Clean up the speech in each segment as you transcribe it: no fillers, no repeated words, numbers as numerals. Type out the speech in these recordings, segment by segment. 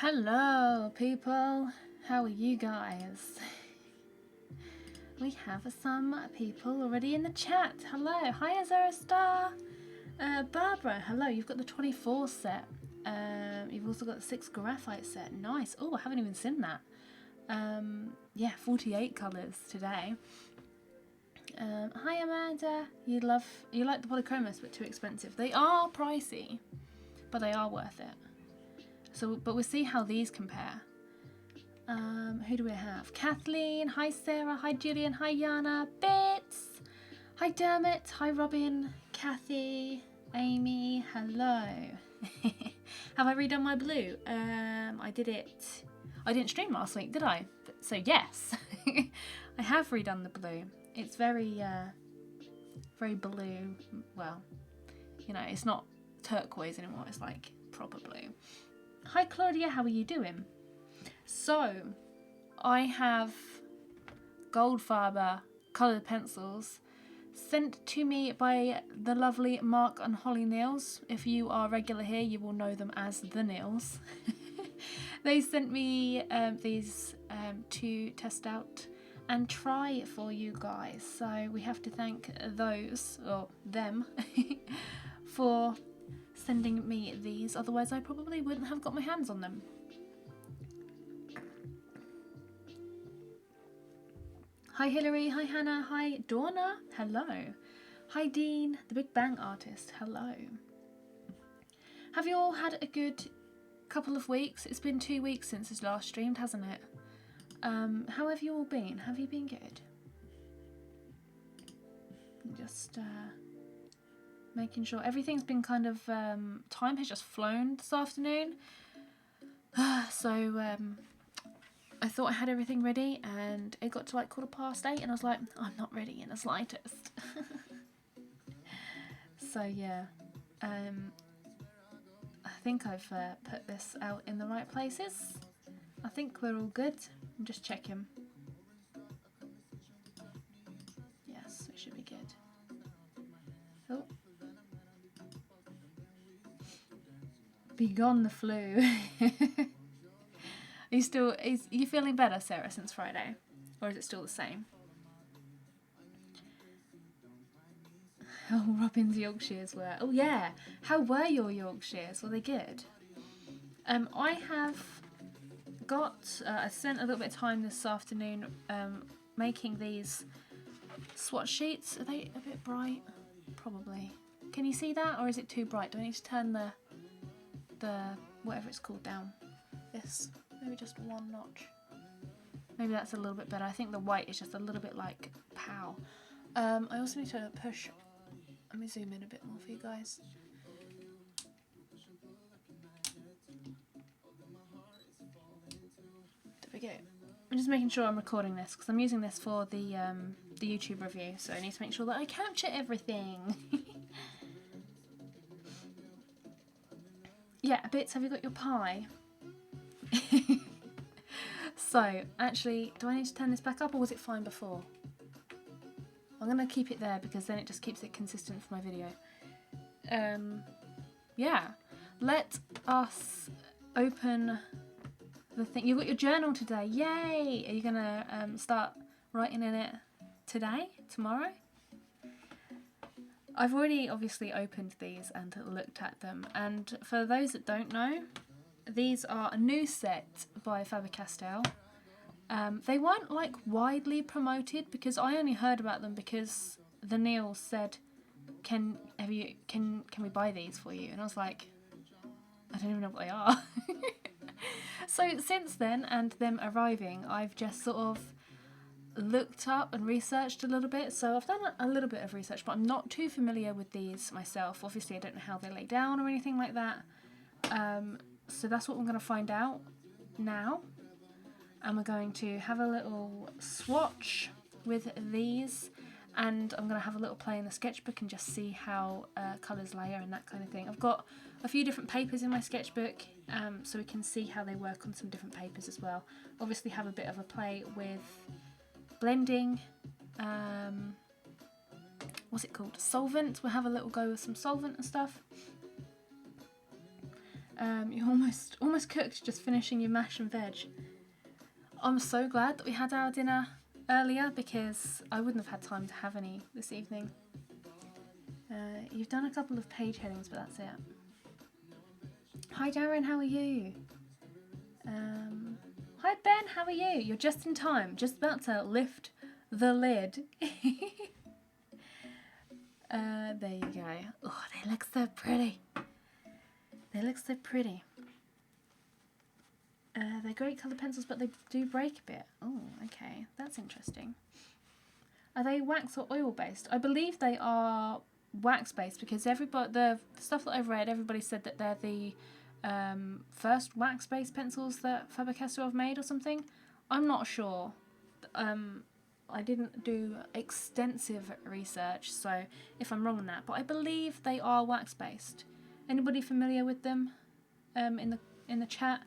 Hello people, how are you guys? We have some people already in the chat. Hello, hi Azara Star. Barbara, hello, you've got the 24 set. You've also got the 6 graphite set. Nice. Oh, I haven't even seen that. Yeah, 48 colours today. Hi Amanda, you like the polychromos but too expensive. They are pricey, but they are worth it. So, but we'll see how these compare. Who do we have? Kathleen, hi Sarah, hi Julian, hi Yana, Bits, hi Dermot, hi Robin, Kathy, Amy, hello. Have I redone my blue? I did it. I didn't stream last week, did I? So yes, I have redone the blue. It's very, very blue. Well, you know, it's not turquoise anymore. It's like proper blue. Hi Claudia, how are you doing? So, I have Goldfaber coloured pencils sent to me by the lovely Mark and Holly Nails. If you are regular here, you will know them as the Nails. They sent me these to test out and try for you guys. So we have to thank those, or them, for sending me these. Otherwise I probably wouldn't have got my hands on them. Hi Hilary, hi Hannah, hi Donna, hello. Hi Dean, the Big Bang artist, hello. Have you all had a good couple of weeks? It's been 2 weeks since it's last streamed, hasn't it? How have you all been? Have you been good? Just making sure everything's been kind of, time has just flown this afternoon. So I thought I had everything ready and it got to like 8:15 and I was like, I'm not ready in the slightest. So yeah, I think I've put this out in the right places. I think we're all good. I'm just checking. Yes, it should be good. Oh. Be gone the flu. Are you feeling better, Sarah, since Friday? Or is it still the same? Oh, Robin's Yorkshires were. Oh yeah. How were your Yorkshires? Were they good? I have got, I spent a little bit of time this afternoon making these swatch sheets. Are they a bit bright? Probably. Can you see that, or is it too bright? Do I need to turn the whatever it's called down? This, maybe just one notch. Maybe that's a little bit better. I think the white is just a little bit like pow. I also need to push. Let me zoom in a bit more for you guys. There we go. I'm just making sure I'm recording this because I'm using this for the YouTube review, so I need to make sure that I capture everything. Yeah, Bits, have you got your pie? So, actually, do I need to turn this back up or was it fine before? I'm going to keep it there because then it just keeps it consistent for my video. Yeah, let us open the thing. You've got your journal today, yay! Are you going to start writing in it today, tomorrow? I've already obviously opened these and looked at them, and for those that don't know, these are a new set by Faber-Castell. They weren't like widely promoted because I only heard about them because the Neils said, can we buy these for you? And I was like, I don't even know what they are. So since then and them arriving, I've just sort of looked up and researched a little bit. So I've done a little bit of research, but I'm not too familiar with these myself. Obviously I don't know how they lay down or anything like that. So that's what we're going to find out now. And we're going to have a little swatch with these, and I'm going to have a little play in the sketchbook and just see how colours layer and that kind of thing. I've got a few different papers in my sketchbook, so we can see how they work on some different papers as well. Obviously have a bit of a play with blending, what's it called, solvent. We'll have a little go with some solvent and stuff. You're almost cooked, just finishing your mash and veg. I'm so glad that we had our dinner earlier because I wouldn't have had time to have any this evening. You've done a couple of page headings, but that's it. Hi Darren, how are you? Hi Ben, how are you? You're just in time, just about to lift the lid. There you go. Oh, they look so pretty. They look so pretty. They're great colour pencils, but they do break a bit. Oh, okay, that's interesting. Are they wax or oil based? I believe they are wax based because the stuff that I've read, everybody said that they're the first wax based pencils that Faber-Castell have made or something. I'm not sure. I didn't do extensive research, so if I'm wrong on that, but I believe they are wax based. Anybody familiar with them in the chat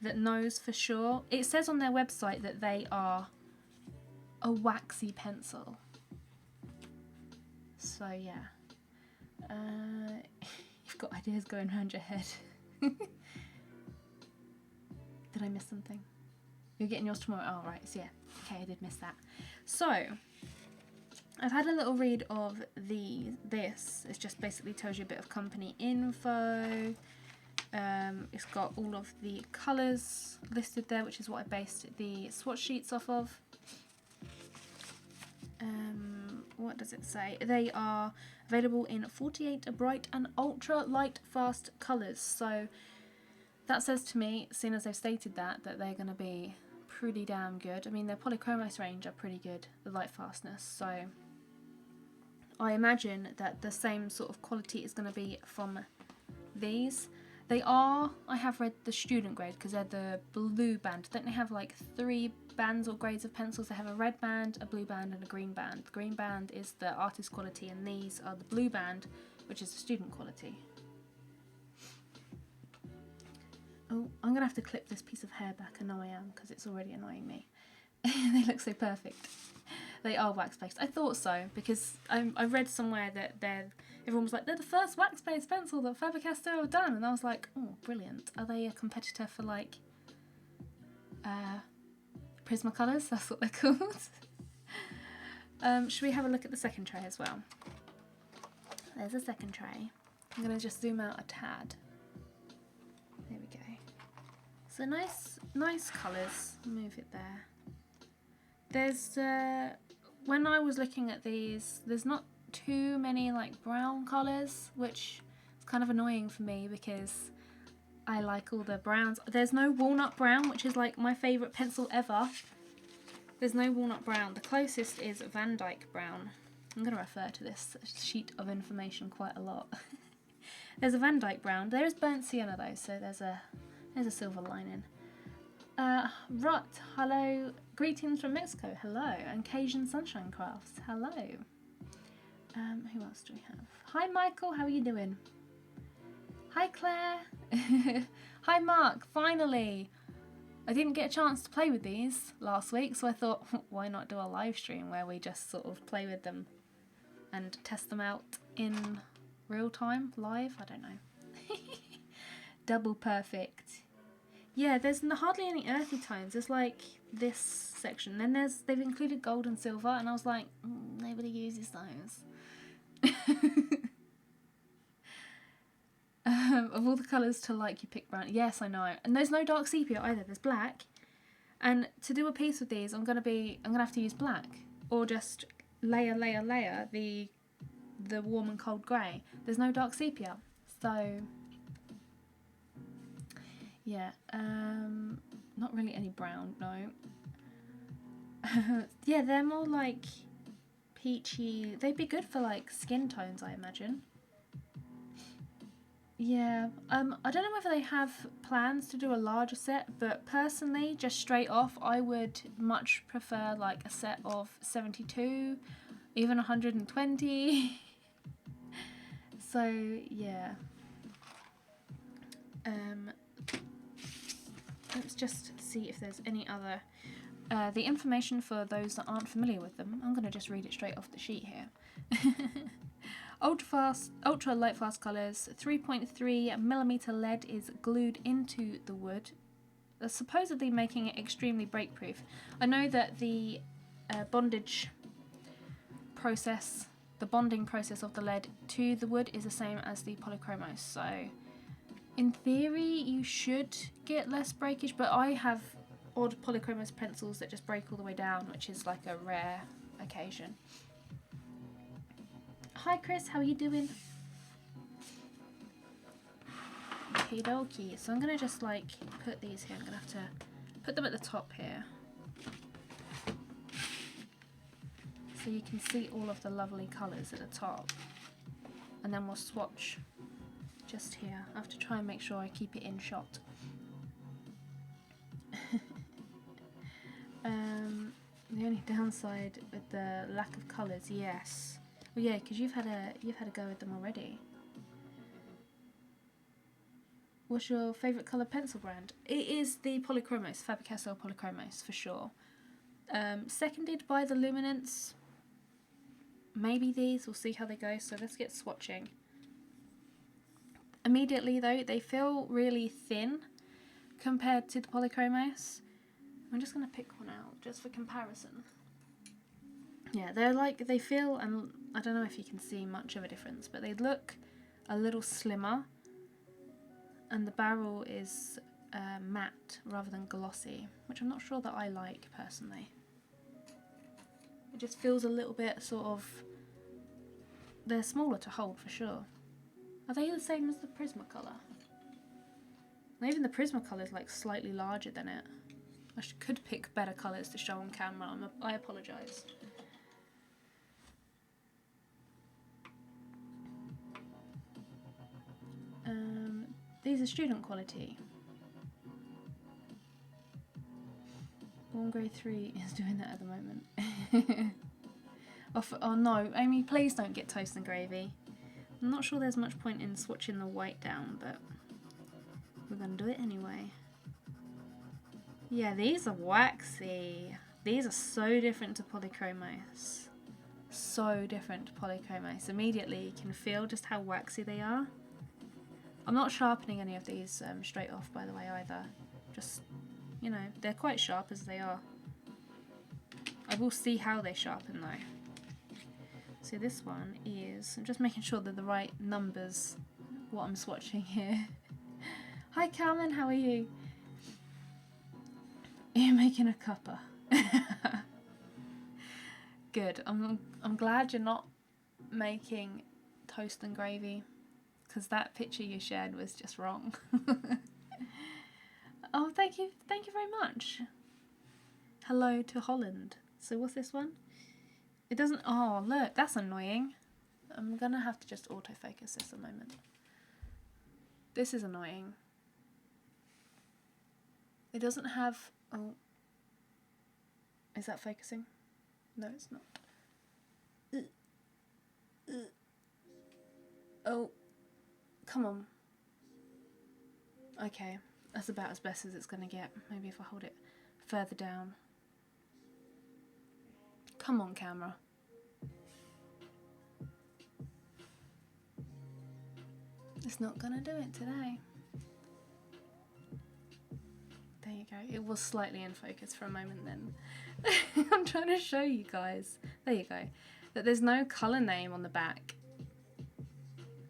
that knows for sure? It says on their website that they are a waxy pencil. So yeah, you've got ideas going around your head. Did I miss something? You're getting yours tomorrow. Oh right, so yeah, okay, I did miss that. So I've had a little read of this. It just basically tells you a bit of company info. It's got all of the colours listed there, which is what I based the swatch sheets off of. What does it say? They are available in 48 bright and ultra light fast colours. So that says to me, seeing as they've stated that they're going to be pretty damn good. I mean, their polychromos range are pretty good, the light fastness. So I imagine that the same sort of quality is going to be from these. They are, I have read the student grade because they're the blue band. Don't they have like 3 bands or grades of pencils? They have a red band, a blue band and a green band. The green band is the artist quality and these are the blue band, which is the student quality. Oh, I'm going to have to clip this piece of hair back. I know I am because it's already annoying me. They look so perfect. They are wax-based. I thought so because I read somewhere that everyone was like, they're the first wax-based pencil that Faber-Castell have done. And I was like, oh, brilliant. Are they a competitor for like Prismacolors? That's what they're called. Should we have a look at the second tray as well? There's a second tray. I'm going to just zoom out a tad. There we go. So nice colours. Move it there. There's when I was looking at these, there's not too many like brown colours, which is kind of annoying for me because I like all the browns. There's no walnut brown, which is like my favourite pencil ever. There's no walnut brown. The closest is Van Dyke brown. I'm going to refer to this sheet of information quite a lot. There's a Van Dyke brown. There is burnt sienna though, so there's a silver lining. Rut, hello. Greetings from Mexico, hello. And Cajun Sunshine Crafts, hello. Who else do we have? Hi Michael, how are you doing? Hi Claire. Hi Mark, finally. I didn't get a chance to play with these last week, so I thought, why not do a live stream where we just sort of play with them and test them out in real time, live? I don't know. Double perfect. Yeah, there's hardly any earthy tones. There's like this section. Then they've included gold and silver, and I was like, nobody uses those. Of all the colours to like, you pick brown. Yes, I know. And there's no dark sepia either. There's black. And to do a piece with these, I'm gonna have to use black, or just layer the warm and cold grey. There's no dark sepia, so. Yeah, not really any brown, no. Yeah, they're more like peachy. They'd be good for like skin tones, I imagine. Yeah, I don't know whether they have plans to do a larger set, but personally, just straight off, I would much prefer like a set of 72, even 120. So, yeah. Let's just see if there's any other the information for those that aren't familiar with them. I'm going to just read it straight off the sheet here. ultra light fast colours. 3.3mm lead is glued into the wood, supposedly making it extremely break proof. I know that the bondage process, the bonding process of the lead to the wood is the same as the polychromos, so in theory you should get less breakage, but I have odd polychromos pencils that just break all the way down, which is like a rare occasion. Hi Chris, how are you doing? Okie dokie, so I'm gonna just like put these here. I'm gonna have to put them at the top here so you can see all of the lovely colours at the top, and then we'll swatch just here. I have to try and make sure I keep it in shot. The only downside with the lack of colours, yes. Well, yeah, because you've had a go with them already. What's your favourite colour pencil brand? It is the Polychromos, Faber-Castell Polychromos for sure. Seconded by the Luminance. Maybe these, we'll see how they go, so let's get swatching. Immediately though, they feel really thin compared to the Polychromos. I'm just going to pick one out just for comparison. Yeah, they're like, they feel, and I don't know if you can see much of a difference, but they look a little slimmer, and the barrel is matte rather than glossy, which I'm not sure that I like personally. It just feels a little bit sort of, they're smaller to hold for sure. Are they the same as the Prismacolor? And even the Prismacolor is like slightly larger than it. I could pick better colours to show on camera, I apologise. These are student quality. Warm Grey 3 is doing that at the moment. Oh no, Amy, please don't get toast and gravy. I'm not sure there's much point in swatching the white down, but we're going to do it anyway. Yeah, these are waxy. These are so different to Polychromos. So different to Polychromos. Immediately you can feel just how waxy they are. I'm not sharpening any of these straight off, by the way, either. Just, you know, they're quite sharp as they are. I will see how they sharpen though. So this one is, I'm just making sure they're the right numbers, what I'm swatching here. Hi Carmen, how are you? You're making a cuppa. Good, I'm glad you're not making toast and gravy, because that picture you shared was just wrong. Oh, thank you very much. Hello to Holland. So what's this one? It doesn't, oh look, that's annoying. I'm gonna have to just autofocus this a moment. This is annoying. It doesn't have, oh, is that focusing? No, it's not. Oh, come on. Okay, that's about as best as it's gonna get. Maybe if I hold it further down. Come on, camera. It's not gonna do it today. There you go. It was slightly in focus for a moment then. I'm trying to show you guys. There you go. That there's no colour name on the back.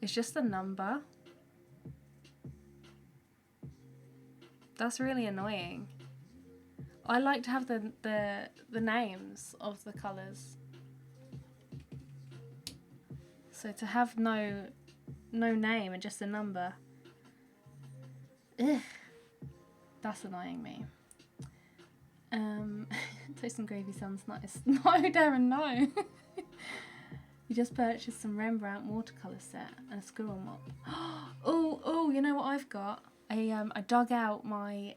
It's just a number. That's really annoying. I like to have the names of the colours. So to have no name and just a number. Ugh. That's annoying me. Toast and gravy sounds nice. No, Darren, no. You just purchased some Rembrandt watercolour set and a squirrel mop. Oh, you know what I've got? I dug out my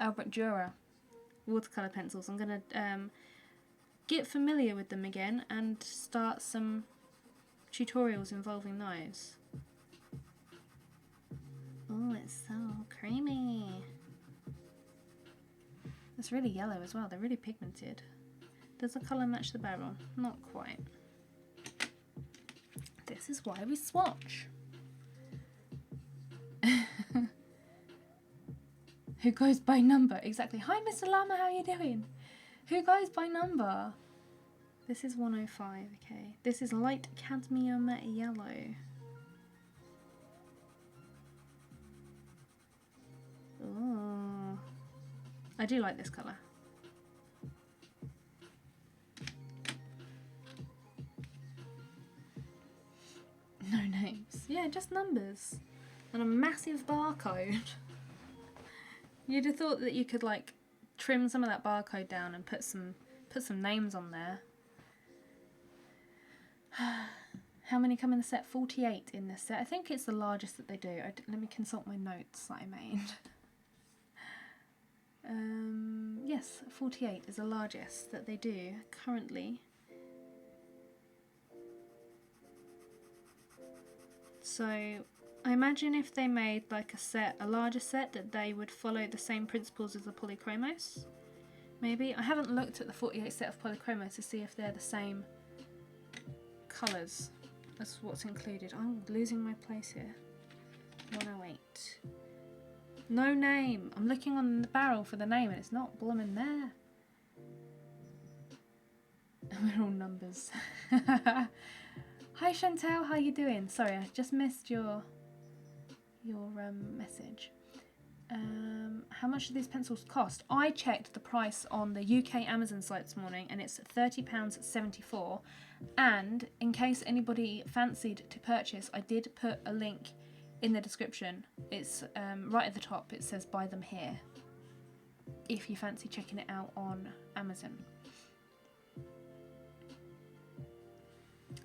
Albrecht Dürer watercolour pencils. I'm gonna get familiar with them again and start some tutorials involving those. Oh, it's so creamy. It's really yellow as well. They're really pigmented. Does the colour match the barrel? Not quite. This is why we swatch. Who goes by number? Exactly. Hi, Mr. Llama, how are you doing? Who goes by number? This is 105, okay. This is light cadmium yellow. Oh, I do like this colour. No names. Yeah, just numbers. And a massive barcode. You'd have thought that you could like trim some of that barcode down and put some names on there. How many come in the set? 48 in this set. I think it's the largest that they do. Let me consult my notes that I made. Yes, 48 is the largest that they do currently. So I imagine if they made like a larger set, that they would follow the same principles as the polychromos. Maybe. I haven't looked at the 48 set of polychromos to see if they're the same colours as what's included. I'm losing my place here. 108. No name. I'm looking on the barrel for the name and it's not blooming there. And we're all numbers. Hi Chantel, how you doing? Sorry, I just missed your message. How much do these pencils cost? I checked the price on the UK Amazon site this morning and it's £30.74. And in case anybody fancied to purchase, I did put a link in the description. It's right at the top. It says buy them here if you fancy checking it out on Amazon.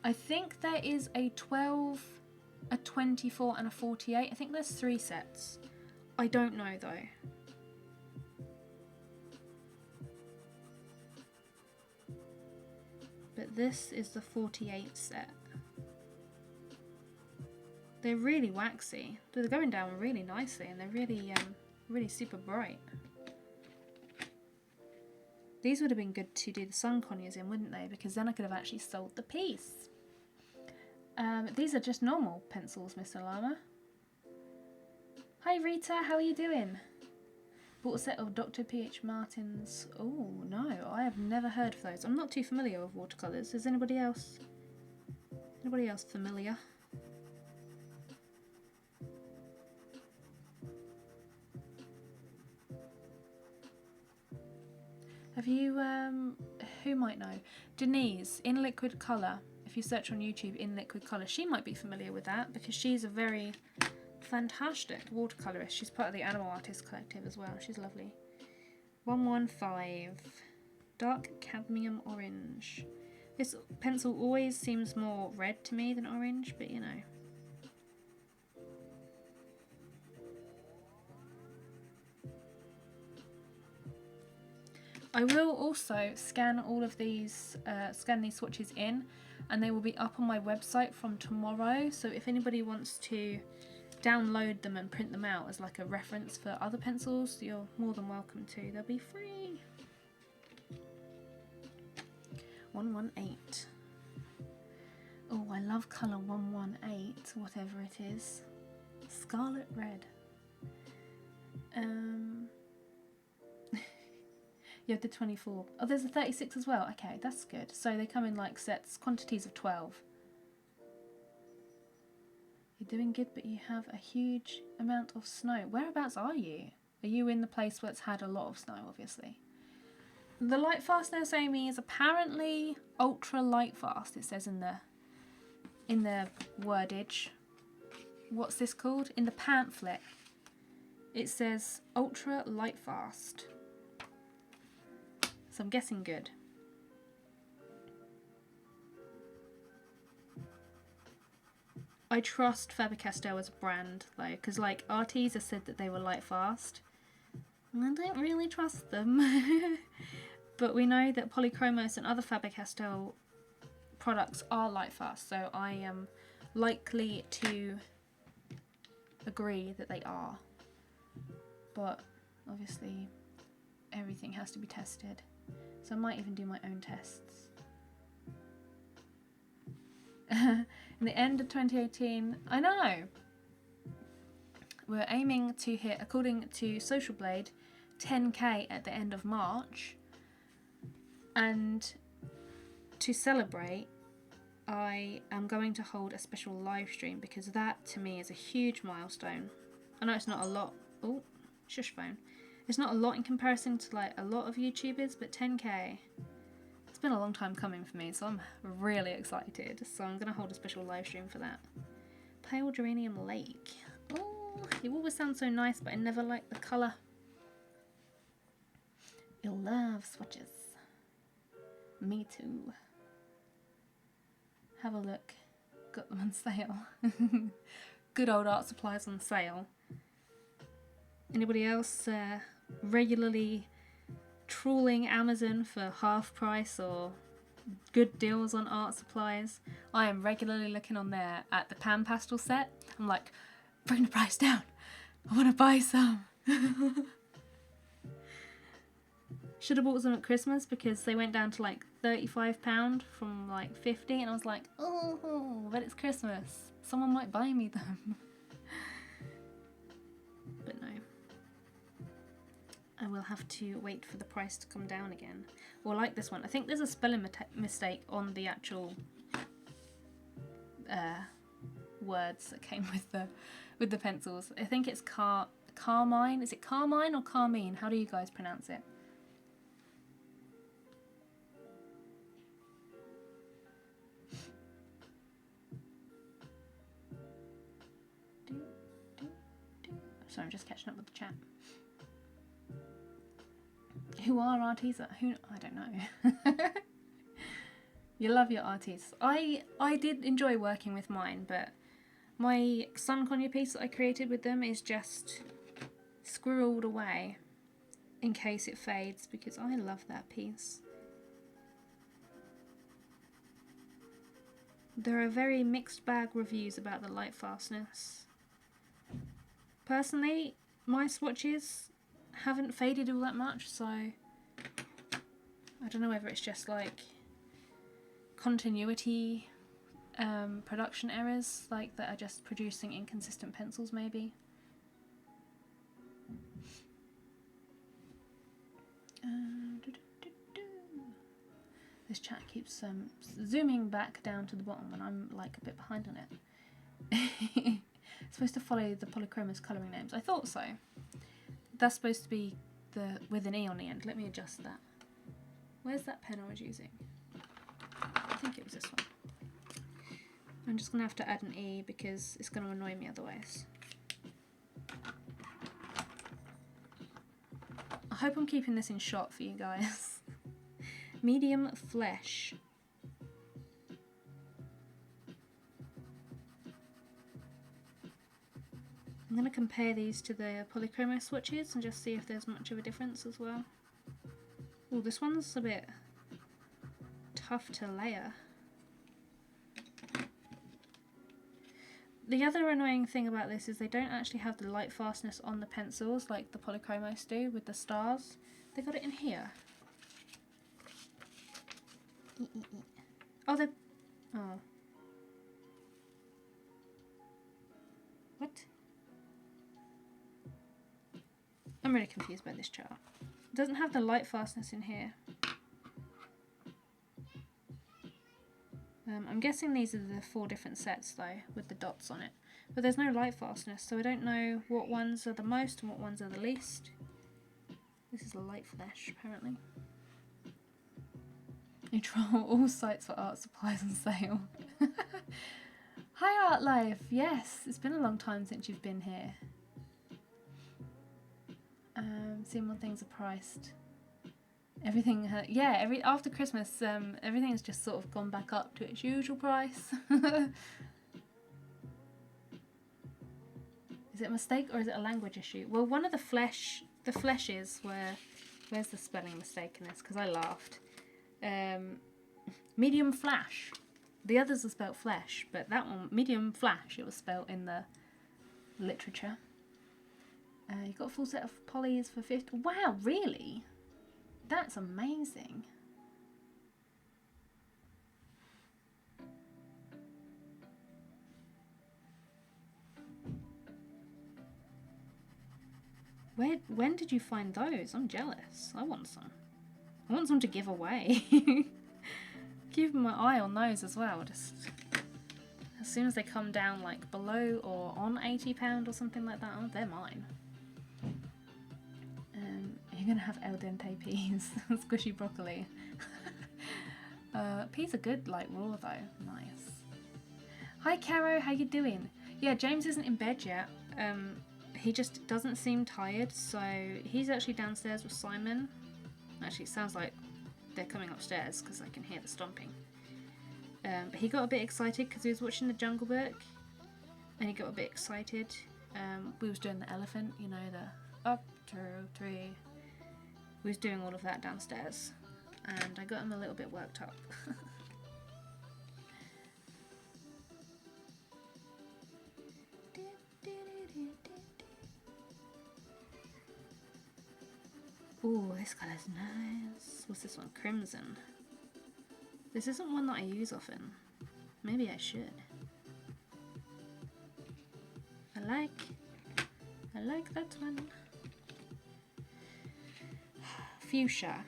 I think there is a 12, a 24 and a 48. I think there's 3 sets. I don't know though. But this is the 48 set. They're really waxy. They're going down really nicely and they're really, really super bright. These would have been good to do the sun conures in, wouldn't they? Because then I could have actually sold the piece. These are just normal pencils, Mr. Llama. Hi Rita, how are you doing? Bought a set of Dr. P.H. Martin's. Oh no, I have never heard of those. I'm not too familiar with watercolours. Is anybody else familiar? Have you, who might know? Denise, In Liquid Colour. If you search on YouTube, In Liquid Colour, she might be familiar with that because she's a very fantastic watercolourist. She's part of the Animal Artists Collective as well. She's lovely. 115. Dark Cadmium Orange. This pencil always seems more red to me than orange, but you know. I will also scan all of these, scan these swatches in, and they will be up on my website from tomorrow. So if anybody wants to download them and print them out as like a reference for other pencils, you're more than welcome to. They'll be free. 118. Oh, I love colour 118, whatever it is. Scarlet red. You have the 24. Oh, there's a 36 as well. Okay, that's good. So they come in like sets, quantities of 12. You're doing good, but you have a huge amount of snow. Whereabouts are you? Are you in the place where it's had a lot of snow, obviously? The light fast they're saying is apparently ultra light fast, it says in the wordage. What's this called? In the pamphlet, it says ultra light fast. So I'm guessing good. I trust Faber-Castell as a brand though, because like Arteza said that they were light fast. And I don't really trust them. But we know that Polychromos and other Faber-Castell products are light fast, so I am likely to agree that they are. But obviously everything has to be tested. So I might even do my own tests. In the end of 2018, I know. We're aiming to hit, according to Social Blade, 10k at the end of March. And to celebrate, I am going to hold a special live stream because that to me is a huge milestone. I know it's not a lot. Oh, shush phone. It's not a lot in comparison to like a lot of YouTubers, but 10k. It's been a long time coming for me, so I'm really excited. So I'm going to hold a special live stream for that. Pale Geranium Lake. Oh, it always sounds so nice, but I never like the colour. You'll love swatches. Me too. Have a look. Got them on sale. Good old art supplies on sale. Anybody else regularly trawling Amazon for half price or good deals on art supplies? I am regularly looking on there at the pan pastel set. I'm like, bring the price down. I want to buy some. Should have bought some at Christmas because they went down to like £35 from like 50, and I was like, oh, but it's Christmas. Someone might buy me them. But no. I will have to wait for the price to come down again. Or like this one. I think there's a spelling mistake on the actual words that came with the pencils. I think it's Carmine. Is it Carmine or Carmine? How do you guys pronounce it? Sorry, I'm just catching up with the chat. Who are artists? Who? I don't know. You love your artists. I did enjoy working with mine, but my Sun Conure piece that I created with them is just squirreled away in case it fades, because I love that piece. There are very mixed bag reviews about the light fastness. Personally, my swatches haven't faded all that much, so I don't know whether it's just like continuity production errors, like that are just producing inconsistent pencils maybe. This chat keeps zooming back down to the bottom when I'm like a bit behind on it. It's supposed to follow the polychromos colouring names. I thought so. That's supposed to be with an E on the end. Let me adjust that. Where's that pen I was using? I think it was this one. I'm just going to have to add an E because it's going to annoy me otherwise. I hope I'm keeping this in shot for you guys. Medium flesh. I'm going to compare these to the polychromos swatches and just see if there's much of a difference as well. Oh, this one's a bit tough to layer. The other annoying thing about this is they don't actually have the light fastness on the pencils like the polychromos do with the stars. They got it in here. Oh, they're... Oh. What? I'm really confused by this chart. It doesn't have the light fastness in here. I'm guessing these are the 4 different sets though, with the dots on it. But there's no light fastness, so I don't know what ones are the most and what ones are the least. This is a light flesh, apparently. You troll all sites for art supplies on sale. Hi Art Life, yes, it's been a long time since you've been here. Seeing what things are priced. Everything, after Christmas, everything has just sort of gone back up to its usual price. Is it a mistake or is it a language issue? Well, one of the fleshes where's the spelling mistake in this? Because I laughed. Medium flash. The others are spelt flesh, but that one, medium flash, it was spelt in the literature. You got a full set of polys for 50. Wow, really? That's amazing. When did you find those? I'm jealous. I want some. I want some to give away. Keep my eye on those as well. Just as soon as they come down like below or on £80 or something like that, oh, they're mine. You're gonna have el dente peas, squishy broccoli. Peas are good like raw though. Nice. Hi Caro, how you doing? Yeah, James isn't in bed yet. He just doesn't seem tired, so he's actually downstairs with Simon. Actually, it sounds like they're coming upstairs because I can hear the stomping. But he got a bit excited because he was watching the Jungle Book, and he got a bit excited. We was doing the elephant, you know, the up, 2, 3. We was doing all of that downstairs, and I got him a little bit worked up. Ooh, this colour's nice. What's this one? Crimson. This isn't one that I use often. Maybe I should. I like that one. Fuchsia.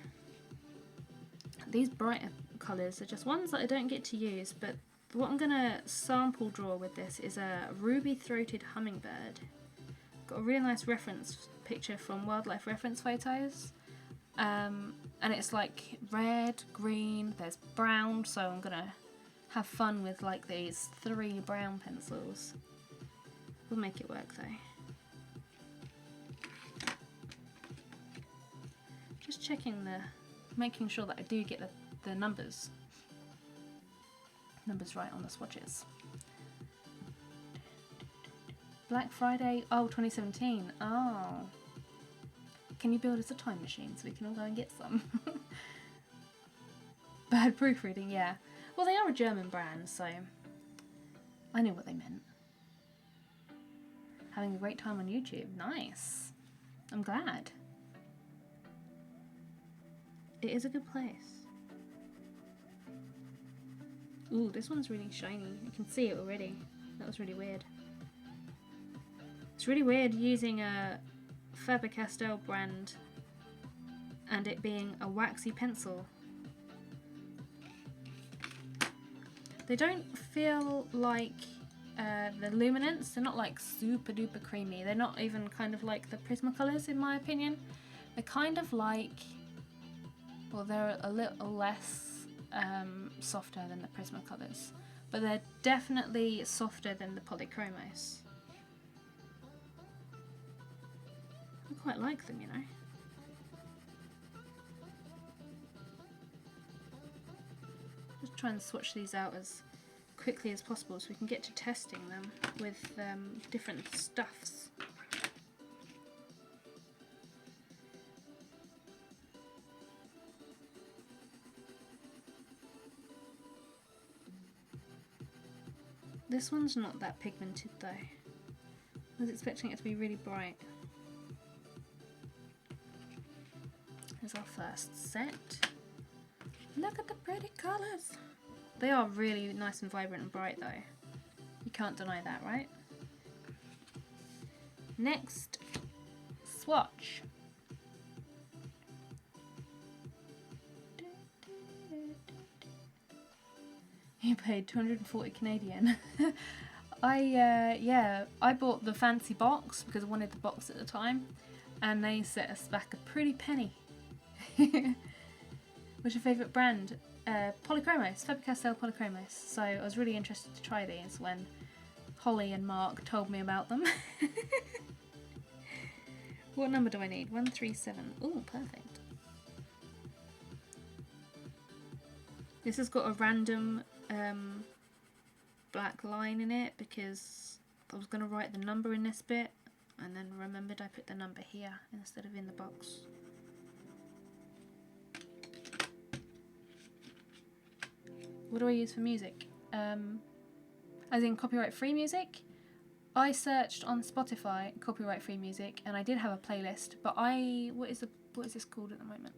These brighter colours are just ones that I don't get to use, but what I'm gonna sample draw with this is a ruby-throated hummingbird. Got a really nice reference picture from Wildlife Reference Photos, and it's like red, green, there's brown, so I'm gonna have fun with like these 3 brown pencils. We'll make it work though. Just checking making sure that I do get the numbers right on the swatches. Black Friday, oh, 2017, oh. Can you build us a time machine so we can all go and get some? Bad proofreading, yeah. Well, they are a German brand, so I knew what they meant. Having a great time on YouTube, nice. I'm glad. It is a good place. Ooh, this one's really shiny. You can see it already. That was really weird. It's really weird using a Faber-Castell brand and it being a waxy pencil. They don't feel like the luminance. They're not like super duper creamy. They're not even kind of like the Prismacolors in my opinion. They're kind of like, well, they're a little less softer than the Prismacolors, but they're definitely softer than the Polychromos. I quite like them, you know. Just try and swatch these out as quickly as possible so we can get to testing them with different stuffs. This one's not that pigmented though. I was expecting it to be really bright. Here's our first set. Look at the pretty colours. They are really nice and vibrant and bright though. You can't deny that, right? Next, swatch. You paid 240 Canadian. I bought the fancy box because I wanted the box at the time, and they set us back a pretty penny. What's your favourite brand? Polychromos, Faber-Castell Polychromos. So I was really interested to try these when Holly and Mark told me about them. What number do I need? 137. Oh, perfect. This has got a random black line in it because I was going to write the number in this bit and then remembered I put the number here instead of in the box. What do I use for music? As in copyright free music? I searched on Spotify copyright free music and I did have a playlist, but what is this called at the moment?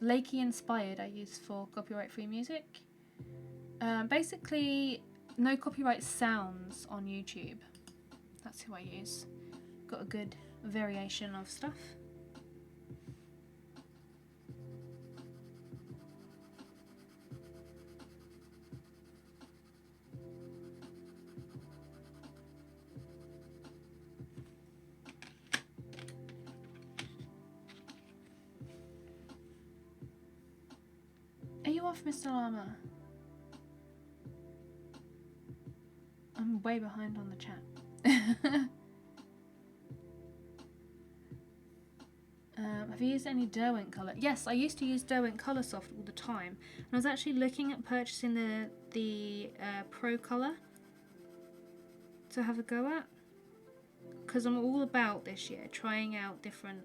Lakey Inspired I use for copyright free music. Basically no copyright sounds on YouTube. That's who I use. got a good variation of stuff. Are you off, Mr. Llama? I'm way behind on the chat. Have you used any Derwent colour? Yes, I used to use Derwent Coloursoft all the time. And I was actually looking at purchasing the Pro Colour to have a go at. Because I'm all about this year trying out different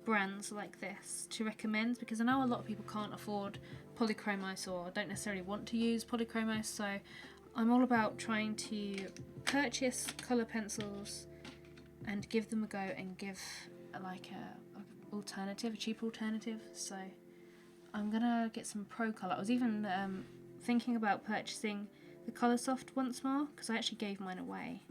brands like this to recommend, because I know a lot of people can't afford polychromos or don't necessarily want to use polychromos, so I'm all about trying to purchase colour pencils and give them a go and give like a cheap alternative. So I'm gonna get some Pro Colour. I was even thinking about purchasing the Coloursoft once more because I actually gave mine away.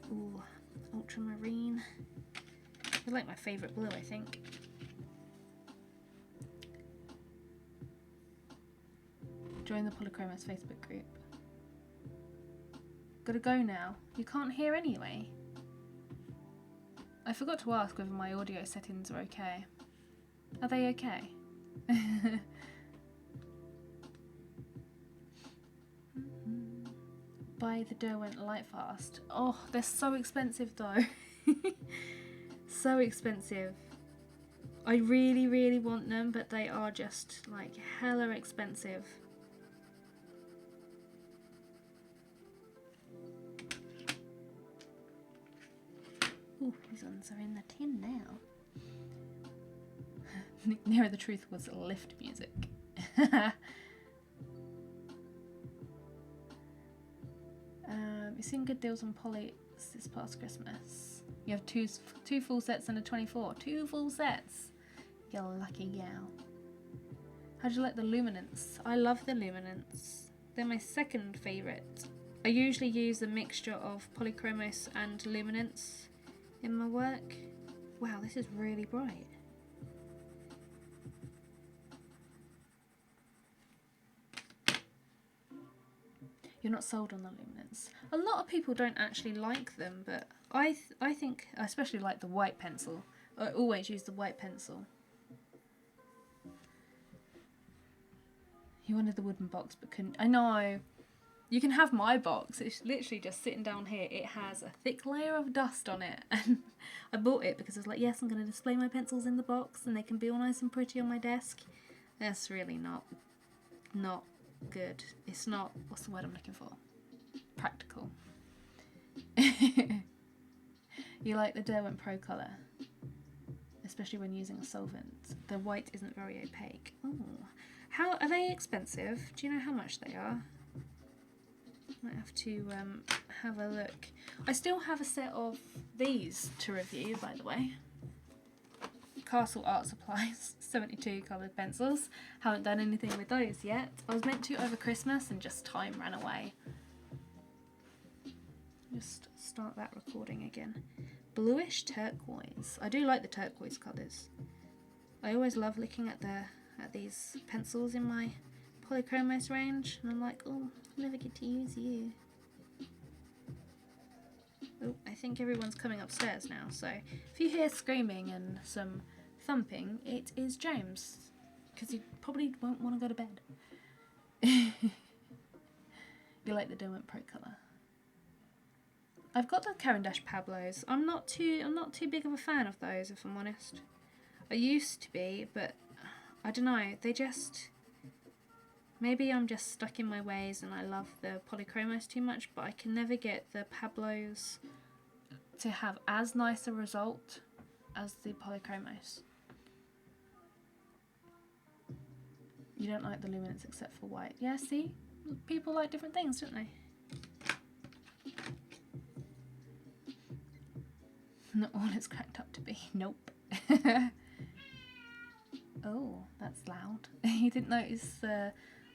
Ooh, ultramarine. I like my favourite blue, I think. Join the Polychromos Facebook group. Gotta go now. You can't hear anyway. I forgot to ask whether my audio settings are okay. Are they okay? Buy the Derwent Lightfast. Oh, they're so expensive though. So expensive. I really, really want them, but they are just like hella expensive. Ooh, these ones are in the tin now. Nearer the truth was lift music. You've seen good deals on poly this past Christmas. You have two full sets and a 24. 2 full sets. You lucky gal. How do you like the luminance? I love the luminance. They're my second favourite. I usually use a mixture of polychromos and luminance in my work. Wow, this is really bright. You're not sold on the luminance. A lot of people don't actually like them, but I think I especially like the white pencil. I always use the white pencil. You wanted the wooden box but couldn't. I know. You can have my box. It's literally just sitting down here. It has a thick layer of dust on it, and I bought it because I was like, yes, I'm going to display my pencils in the box and they can be all nice and pretty on my desk. That's really not good. It's not, what's the word I'm looking for? Practical. You like the Derwent Pro Colour, especially when using a solvent. The white isn't very opaque. Oh, how are they expensive? Do you know how much they are? Might have to have a look. I still have a set of these to review, by the way. Castle Art Supplies 72 coloured pencils. Haven't done anything with those yet. I was meant to over Christmas and just time ran away. Just start that recording again. Bluish turquoise. I do like the turquoise colours. I always love looking at these pencils in my polychromos range, and I'm like, oh, I never get to use you. Oh, I think everyone's coming upstairs now, so if you hear screaming and some thumping, it is James, because he probably won't want to go to bed. You like the Derwent Pro Colour? I've got the Caran d'Ache Pablos. I'm not too big of a fan of those, if I'm honest. I used to be, but I don't know. They just, maybe I'm just stuck in my ways and I love the polychromos too much, but I can never get the Pablos to have as nice a result as the polychromos. You don't like the luminance except for white. Yeah, see? People like different things, don't they? Not all it's cracked up to be. Nope. Oh, that's loud. You didn't notice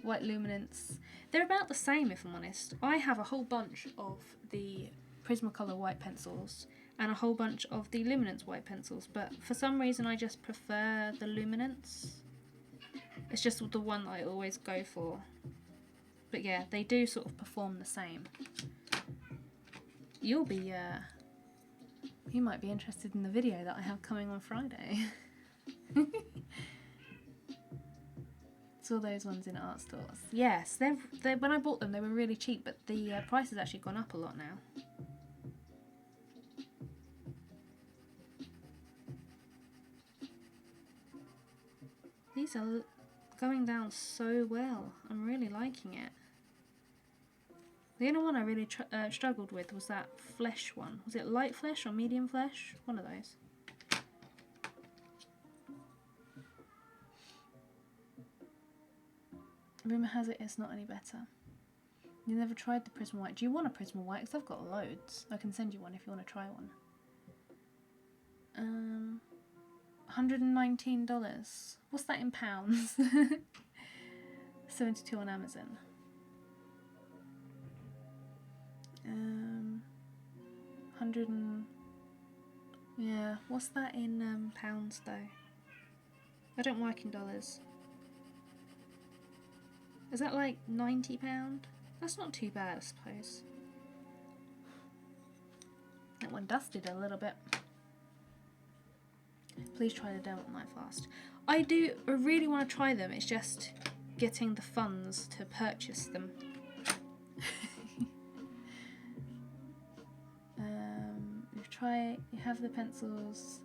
white luminance. They're about the same, if I'm honest. I have a whole bunch of the Prismacolor white pencils and a whole bunch of the luminance white pencils, but for some reason I just prefer the luminance. It's just the one that I always go for. But yeah, they do sort of perform the same. You might be interested in the video that I have coming on Friday. Saw those ones in art stores. Yes, they're when I bought them they were really cheap, but the price has actually gone up a lot now. These are going down so well. I'm really liking it. The only one I really struggled with was that flesh one. Was it light flesh or medium flesh? One of those. Rumour has it it's not any better. You never tried the Prisma White. Do you want a Prisma White? Because I've got loads. I can send you one if you want to try one. $119. What's that in pounds? 72 on Amazon. 100 and... yeah, what's that in pounds though? I don't work in dollars. Is that like £90? That's not too bad, I suppose. That one dusted a little bit. Please try the Delta Night Fast. I really want to try them, it's just getting the funds to purchase them. You have the pencils,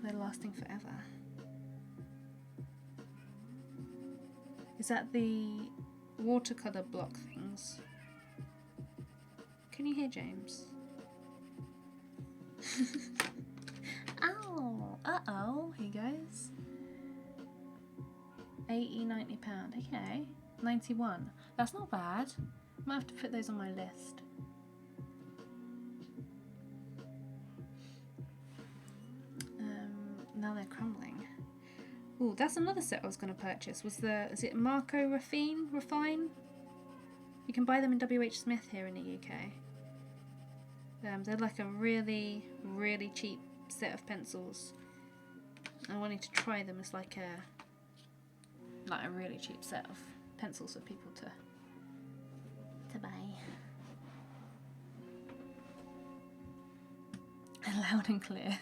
they're lasting forever. Is that the watercolour block things? Can you hear James? Ow! Uh-oh, here goes. 80, £90. Okay. 91. That's not bad. Might have to put those on my list. Now they're crumbling. Oh, that's another set I was going to purchase. Is it Marco Refine? You can buy them in WH Smith here in the UK. They're like a really, really cheap set of pencils. I wanted to try them as like a really cheap set of pencils for people to buy. Loud and clear.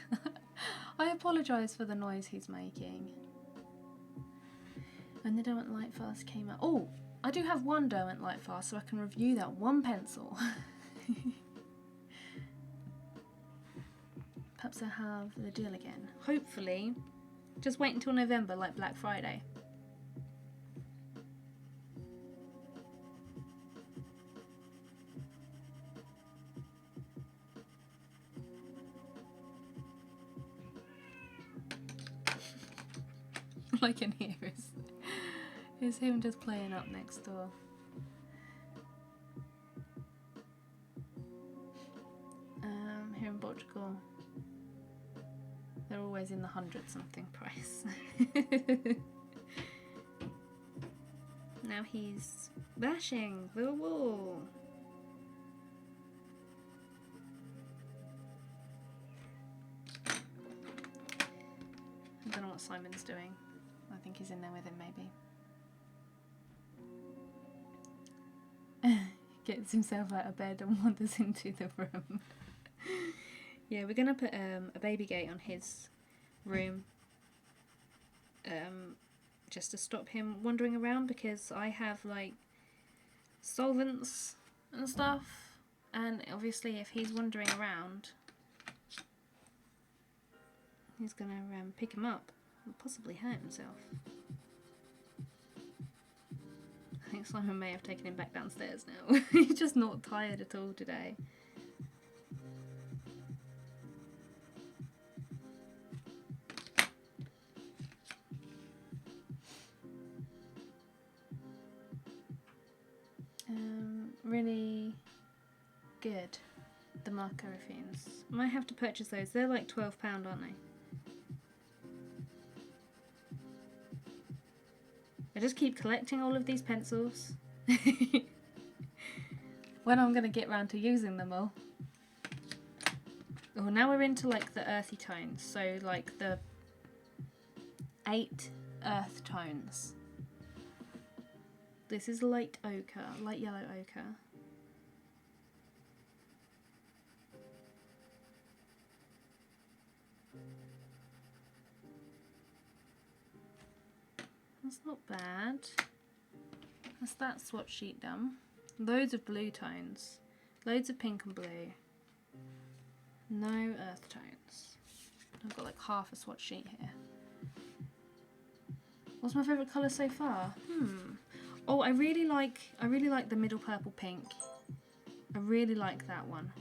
I apologise for the noise he's making. And the Derwent Lightfast came out. Oh, I do have one Derwent Lightfast, so I can review that one pencil. Perhaps I'll have the deal again. Hopefully. Just wait until November, like Black Friday. All I can hear is him just playing up next door. Here in Portugal, they're always in the 100-something price. Now he's bashing the wall. I don't know what Simon's doing. I think he's in there with him, maybe. Gets himself out of bed and wanders into the room. Yeah, we're gonna put a baby gate on his room, just to stop him wandering around, because I have like solvents and stuff, and obviously if he's wandering around, he's gonna pick him up and possibly hurt himself. I think Simon may have taken him back downstairs now. He's just not tired at all today. Really good, the Marco Refines. I might have to purchase those. They're like £12, aren't they? I just keep collecting all of these pencils. When I'm going to get round to using them all. Oh, now we're into like the earthy tones. So like the 8 earth tones. This is light ochre, light yellow ochre. That's not bad. That's that swatch sheet done. Loads of blue tones. Loads of pink and blue. No earth tones. I've got like half a swatch sheet here. What's my favourite colour so far? Oh, I really like the middle purple pink. I really like that one.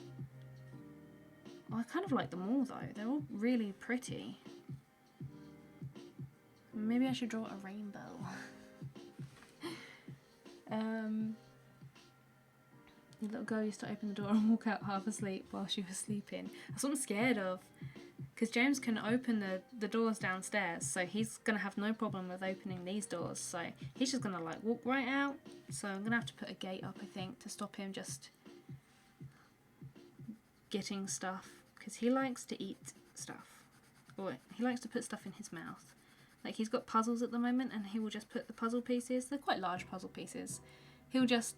Oh, I kind of like them all though. They're all really pretty. Maybe I should draw a rainbow. The little girl used to open the door and walk out half asleep while she was sleeping. That's what I'm scared of. Because James can open the doors downstairs, so he's going to have no problem with opening these doors. So he's just going to like walk right out. So I'm going to have to put a gate up, I think, to stop him just getting stuff. Because he likes to eat stuff. Or he likes to put stuff in his mouth. Like he's got puzzles at the moment and he will just put the puzzle pieces, they're quite large puzzle pieces, he'll just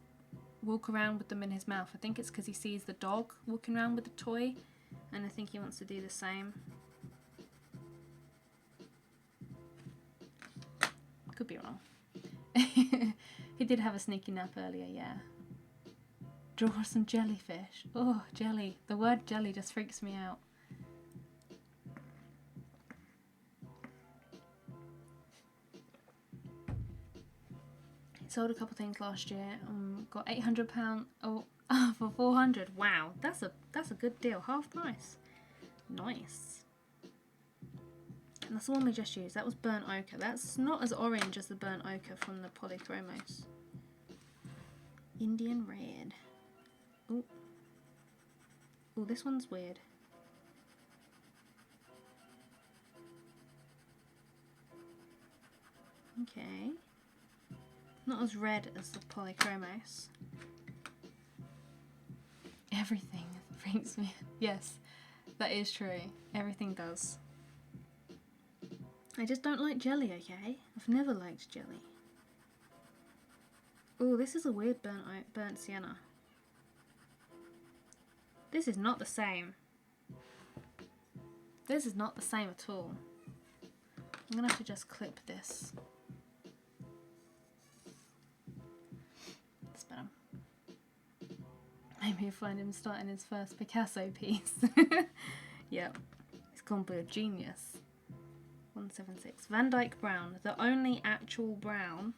walk around with them in his mouth. I think it's because he sees the dog walking around with the toy and I think he wants to do the same. Could be wrong. He did have a sneaky nap earlier, yeah. Draw some jellyfish. Oh, jelly. The word jelly just freaks me out. Sold a couple things last year. Got £800 for 400. Wow, that's a good deal. Half price. Nice. And that's the one we just used. That was burnt ochre. That's not as orange as the burnt ochre from the polychromos. Indian red. Oh, oh, this one's weird. Okay. Not as red as the polychromos. Everything freaks me. Yes, that is true. Everything does. I just don't like jelly, okay? I've never liked jelly. Oh, this is a weird burnt sienna. This is not the same. This is not the same at all. I'm gonna have to just clip this. That's better. Maybe you'll find him starting his first Picasso piece. Yep, he's gone to be a genius. 176. Van Dyke Brown, the only actual brown.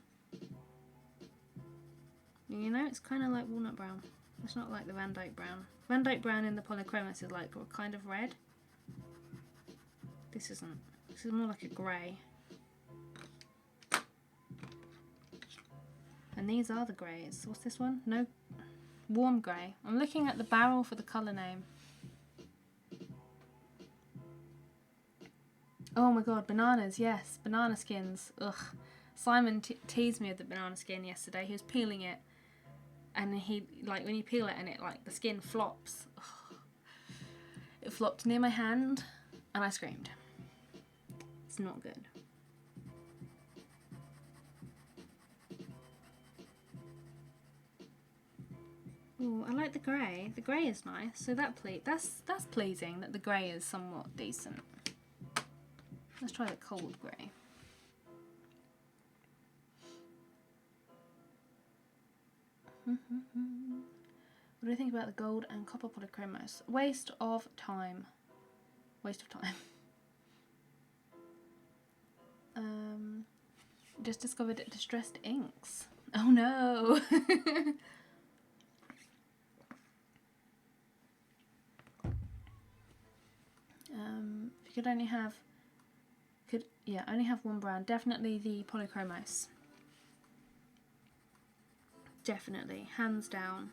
You know, it's kind of like walnut brown. It's not like the Van Dyke Brown. Van Dyke Brown in the polychromos is like a kind of red. This isn't. This is more like a grey. And these are the greys. What's this one? No, warm grey. I'm looking at the barrel for the colour name. Oh my god, bananas, yes, banana skins. Ugh. Simon teased me with the banana skin yesterday. He was peeling it, and he, like, when you peel it and it, like, the skin flops. Ugh. It flopped near my hand, and I screamed. It's not good. Ooh, I like the grey. The grey is nice. So that's pleasing that the grey is somewhat decent. Let's try the cold grey. What do you think about the gold and copper polychromos? Waste of time. Waste of time. Just discovered distressed inks. Oh no! If you could only have, only have one brand, definitely the polychromos. Definitely, hands down.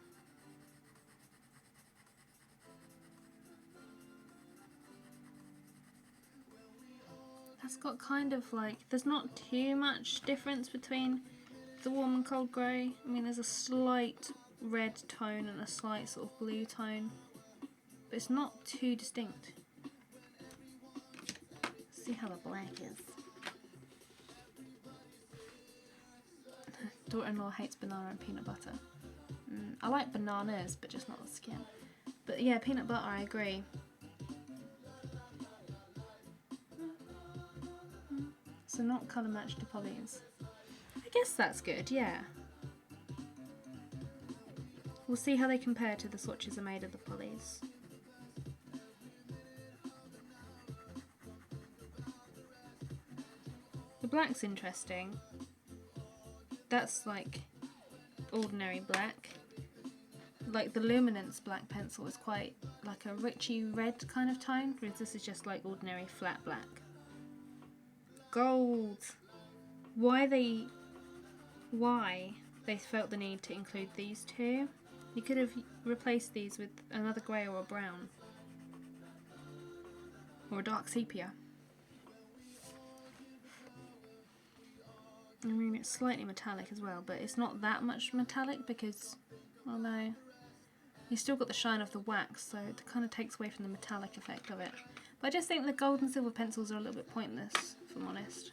has got kind of like, there's not too much difference between the warm and cold grey. I mean, there's a slight red tone and a slight sort of blue tone, but it's not too distinct. Let's see how the black is. Daughter-in-law hates banana and peanut butter. I like bananas, but just not the skin. But yeah, peanut butter, I agree. So not colour matched to Polly's. I guess that's good, yeah. We'll see how they compare to the swatches I made of the Polly's. The black's interesting. That's like ordinary black. Like the Luminance black pencil is quite like a richy red kind of tone, whereas this is just like ordinary flat black. Gold. Why they felt the need to include these two. You could have replaced these with another grey or a brown. Or a dark sepia. I mean, it's slightly metallic as well, but it's not that much metallic because, well, no, you still got the shine of the wax, so it kind of takes away from the metallic effect of it. But I just think the gold and silver pencils are a little bit pointless, if I'm honest.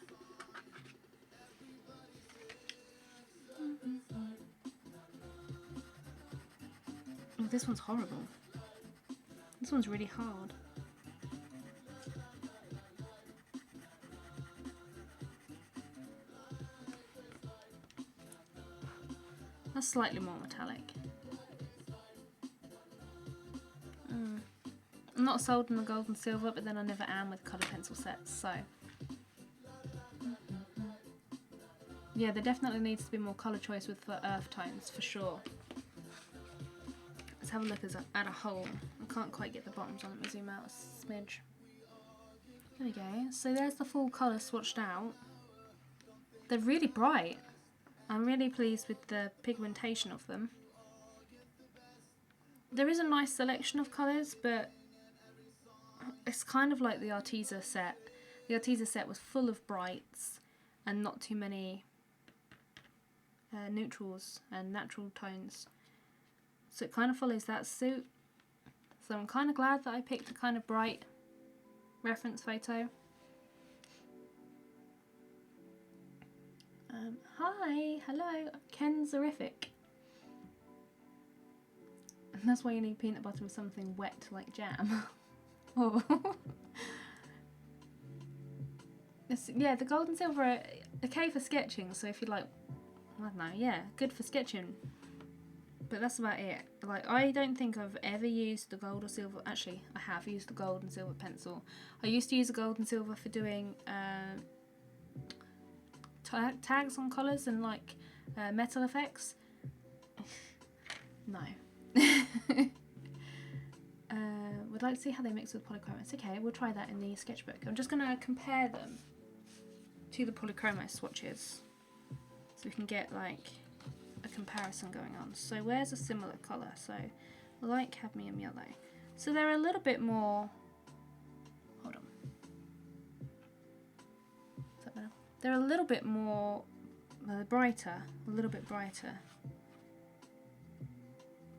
Oh, this one's horrible. This one's really hard. That's slightly more metallic. I'm not sold on the gold and silver, but then I never am with colour pencil sets, so. Yeah, there definitely needs to be more colour choice with the earth tones, for sure. Let's have a look at a whole. I can't quite get the bottoms on. Let me zoom out a smidge. There we go. So there's the full colour swatched out. They're really bright. I'm really pleased with the pigmentation of them. There is a nice selection of colours, but it's kind of like the Arteza set. The Arteza set was full of brights and not too many neutrals and natural tones. So it kind of follows that suit. So I'm kind of glad that I picked a kind of bright reference photo. Hi, hello, Ken Zerific. And that's why you need peanut butter with something wet like jam. Oh. Yeah, the gold and silver are okay for sketching, so if you like, I don't know, yeah, good for sketching. But that's about it. Like, I don't think I've ever used the gold or silver. Actually, I have used the gold and silver pencil. I used to use the gold and silver for doing tags on collars and like metal effects. No. Would like to see how they mix with polychromos. Okay, we'll try that in the sketchbook. I'm just going to compare them to the polychromos swatches so we can get like a comparison going on. So where's a similar colour? So light cadmium yellow. So they're a little bit more, hold on. Is that better? They're a little bit more brighter, a little bit brighter.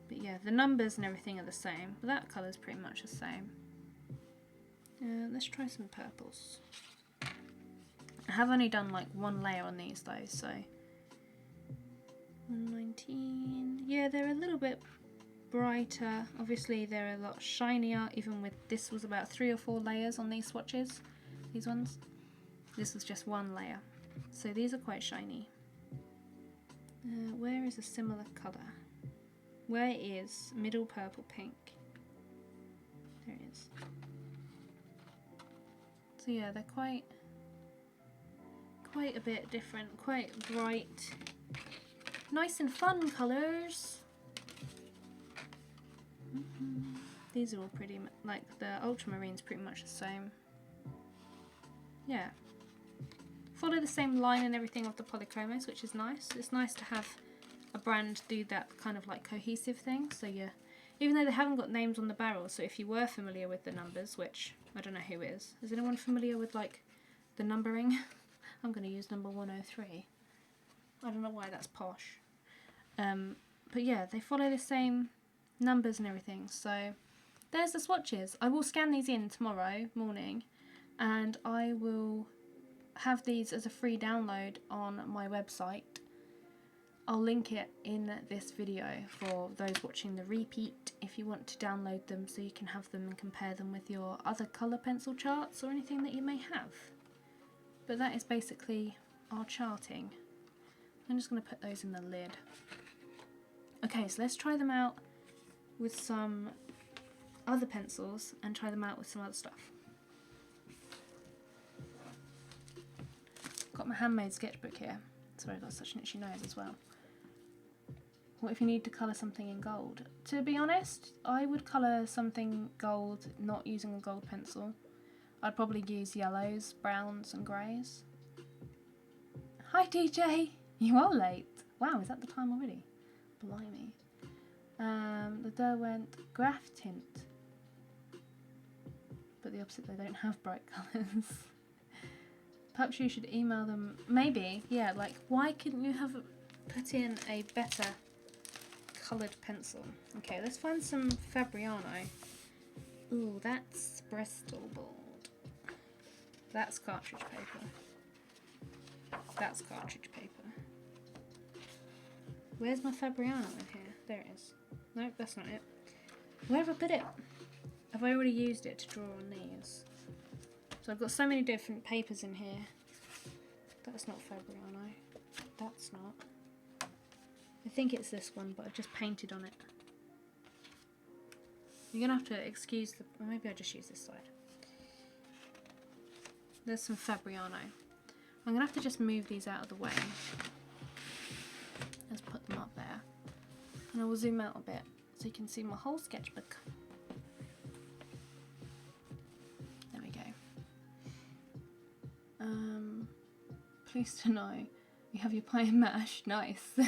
But yeah, the numbers and everything are the same, but that colour's pretty much the same. Let's try some purples. I have only done like one layer on these though, so 119. Yeah, they're a little bit brighter. Obviously they're a lot shinier, even with this was about 3 or 4 layers on these swatches, these ones. This was just one layer. So these are quite shiny. Where is a similar colour? Where is middle purple pink? There it is. So yeah, they're quite a bit different, quite bright, nice and fun colours. These are all pretty, like the ultramarine's pretty much the same. Yeah. Follow the same line and everything of the polychromos, which is nice. It's nice to have a brand do that kind of like cohesive thing. So yeah, even though they haven't got names on the barrel, so if you were familiar with the numbers, which I don't know who is anyone familiar with like the numbering. I'm going to use number 103. I don't know why that's posh. But yeah, they follow the same numbers and everything. So there's the swatches. I will scan these in tomorrow morning, and I will have these as a free download on my website. I'll link it in this video for those watching the repeat if you want to download them so you can have them and compare them with your other colour pencil charts or anything that you may have. But that is basically our charting. I'm just going to put those in the lid. Okay, so let's try them out with some other pencils and try them out with some other stuff. Got my handmade sketchbook here. Sorry, I've got such an itchy nose as well. What if you need to colour something in gold? To be honest, I would colour something gold not using a gold pencil. I'd probably use yellows, browns and greys. Hi DJ! You are late. Wow, is that the time already? Blimey. The Derwent Graph Tint. But the opposite, they don't have bright colours. Perhaps you should email them. Maybe, yeah, like why couldn't you have put in a better coloured pencil? Okay, let's find some Fabriano. Ooh, that's Bristol board. That's cartridge paper. That's cartridge paper. Where's my Fabriano in here? There it is. Nope, that's not it. Where have I put it? Have I already used it to draw on these? So I've got so many different papers in here. That's not Fabriano. That's not. I think it's this one, but I've just painted on it. You're going to have to excuse the... Or maybe I'll just use this side. There's some Fabriano. I'm going to have to just move these out of the way. Let's put them up there. And I will zoom out a bit so you can see my whole sketchbook. There we go. Pleased to know you have your pie and mash. Nice.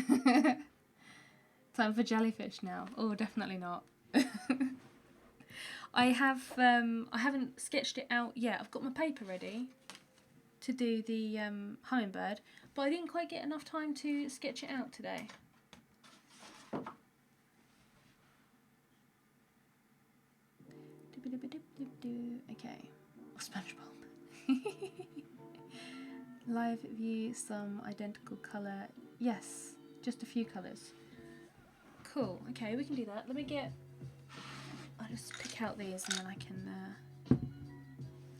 Time for jellyfish now. Oh, definitely not. I haven't sketched it out yet. I've got my paper ready to do the hummingbird, but I didn't quite get enough time to sketch it out today. Okay, SpongeBob. Live view some identical colour. Yes, just a few colours. Cool, okay, we can do that. Let me get... I'll just pick out these and then I can...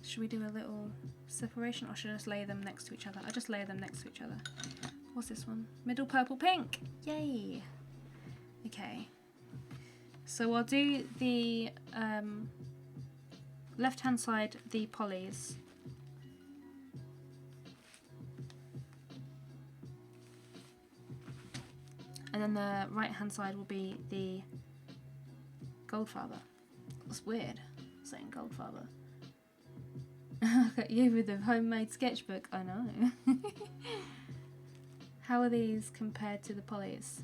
Should we do a little separation or should I just lay them next to each other? I'll just lay them next to each other. What's this one? Middle purple pink! Yay! Okay. So I'll do the left hand side, the polys. And then the right hand side will be the Goldfaber. That's weird, saying Goldfaber. Look at you with the homemade sketchbook, I know. How are these compared to the polys?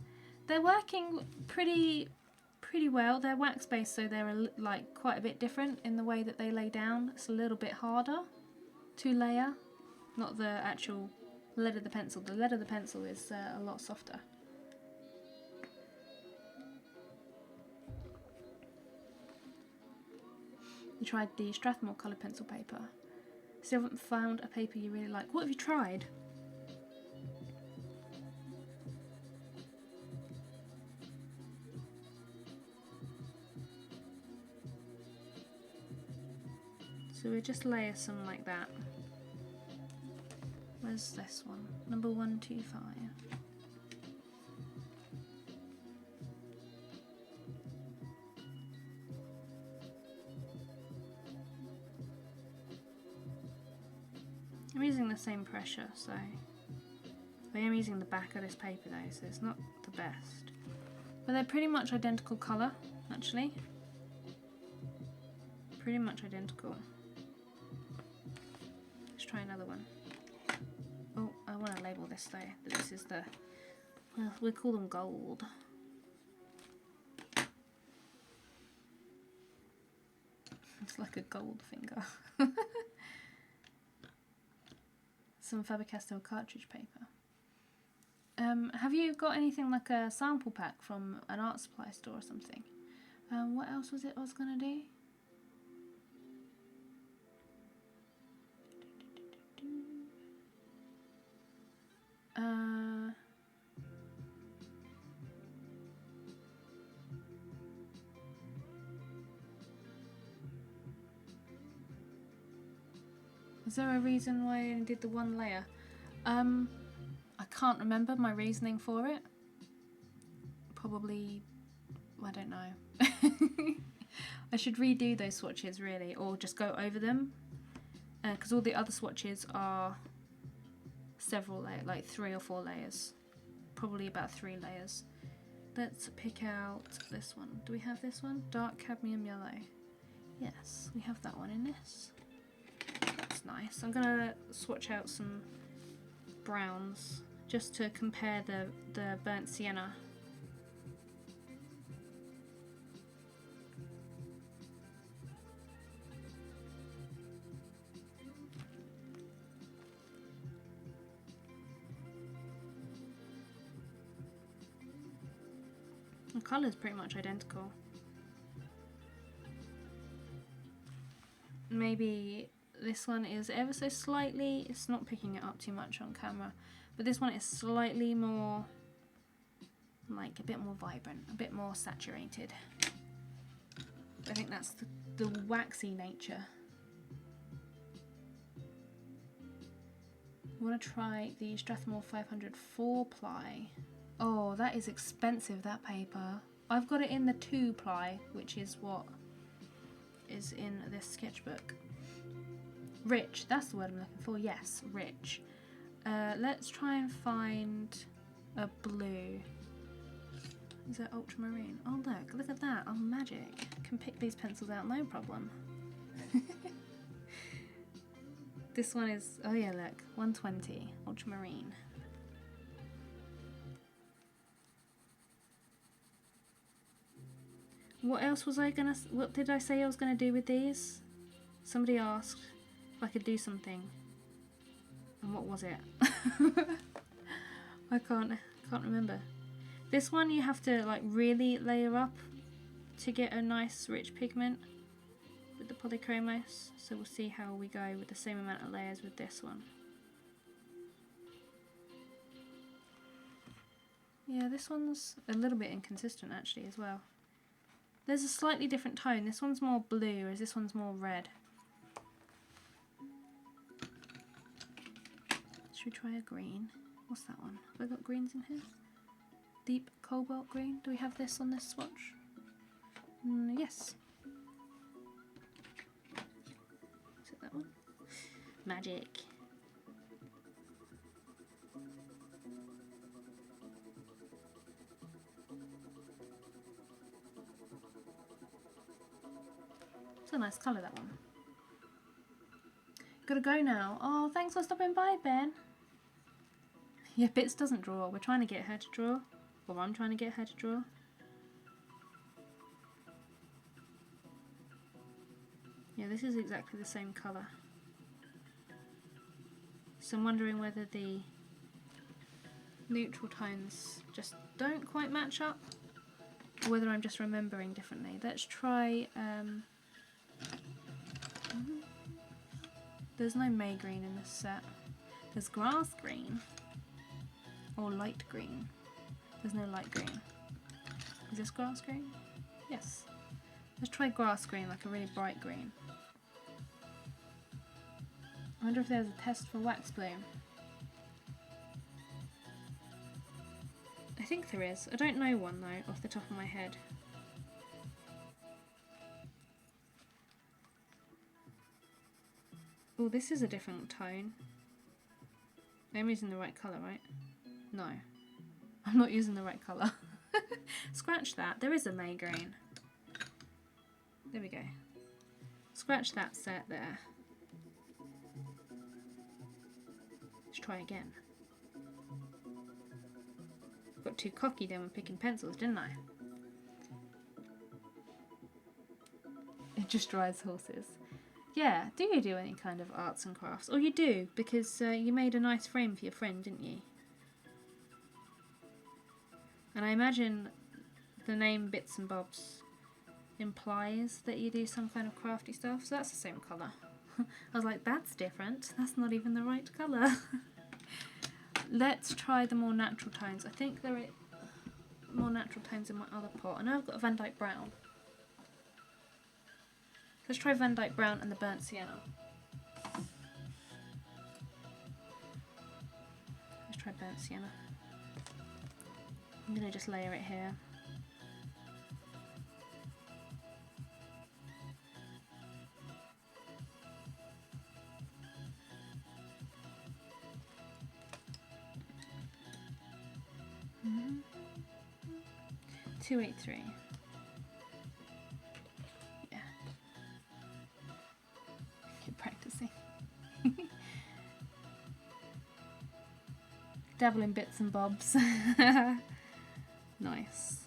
They're working pretty well. They're wax based, so they're like quite a bit different in the way that they lay down. It's a little bit harder to layer, not the actual lead of the pencil. The lead of the pencil is a lot softer. You tried the Strathmore colour pencil paper. Still haven't found a paper you really like. What have you tried? So we just layer some like that. Where's this one? Number 125. I'm using the same pressure, so I am using the back of this paper though, so it's not the best. But they're pretty much identical colour, actually. Pretty much identical. Let's try another one. Oh, I want to label this though, that this is the, well, we call them gold. It's like a gold finger. some Faber-Castell cartridge paper. Have you got anything like a sample pack from an art supply store or something? What else was it I was going to do? Is there a reason why I only did the one layer? I can't remember my reasoning for it. Probably, I don't know. I should redo those swatches really, or just go over them, because all the other swatches are several layers, like 3 or 4 layers, probably about 3 layers. Let's pick out this one. Do we have this one? Dark cadmium yellow. Yes, we have that one in this. That's nice. I'm gonna swatch out some browns just to compare the burnt sienna. The colour's pretty much identical. Maybe this one is ever so slightly, it's not picking it up too much on camera, but this one is slightly more, like a bit more vibrant, a bit more saturated. I think that's the waxy nature. I want to try the Strathmore 500 4-ply. Oh, that is expensive, that paper. I've got it in the 2-ply, which is what is in this sketchbook. Rich, that's the word I'm looking for. Yes, rich. Let's try and find a blue. Is that ultramarine? Oh look at that. Oh, magic. Can pick these pencils out, no problem. This one is, oh yeah, look, 120, ultramarine. What else was I gonna, what did I say I was gonna do with these? Somebody asked if I could do something. And what was it? I can't remember. This one you have to like really layer up to get a nice rich pigment with the polychromos. So we'll see how we go with the same amount of layers with this one. Yeah, this one's a little bit inconsistent actually as well. There's a slightly different tone. This one's more blue, whereas this one's more red. Should we try a green? What's that one? Have I got greens in here? Deep cobalt green. Do we have this on this swatch? Yes. Is it that one? Magic. It's a nice colour, that one. Gotta go now. Oh, thanks for stopping by, Ben. Yeah, Bits doesn't draw. We're trying to get her to draw. Or I'm trying to get her to draw. Yeah, this is exactly the same colour. So I'm wondering whether the neutral tones just don't quite match up, or whether I'm just remembering differently. Let's try... There's no May green in this set. There's grass green. Or light green. There's no light green. Is this grass green? Yes. Let's try grass green, like a really bright green. I wonder if there's a test for wax bloom. I think there is. I don't know one though, off the top of my head. Oh, this is a different tone. I'm using the right colour, right? No. I'm not using the right colour. Scratch that. There is a May green. There we go. Scratch that set there. Let's try again. Got too cocky then when picking pencils, didn't I? It just drives horses. Yeah, do you do any kind of arts and crafts? Or you do, because you made a nice frame for your friend, didn't you? And I imagine the name Bits and Bobs implies that you do some kind of crafty stuff, so that's the same colour. I was like, that's different. That's not even the right colour. Let's try the more natural tones. I think there are more natural tones in my other pot. I know I've got a Van Dyke Brown. Let's try Van Dyke Brown and the Burnt Sienna. Let's try Burnt Sienna. I'm going to just layer it here. Mm-hmm. 283. Yeah. Keep practicing. Dabble in bits and bobs. Nice.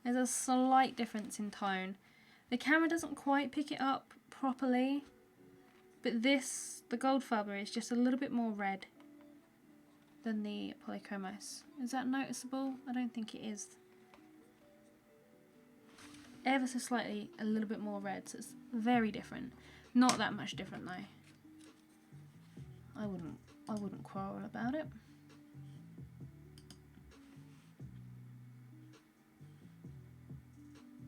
There's a slight difference in tone. The camera doesn't quite pick it up properly, but this, the Goldfaber, is just a little bit more red than the Polychromos. Is that noticeable? I don't think it is. Ever so slightly a little bit more red, so it's very different. Not that much different though. I wouldn't quarrel about it.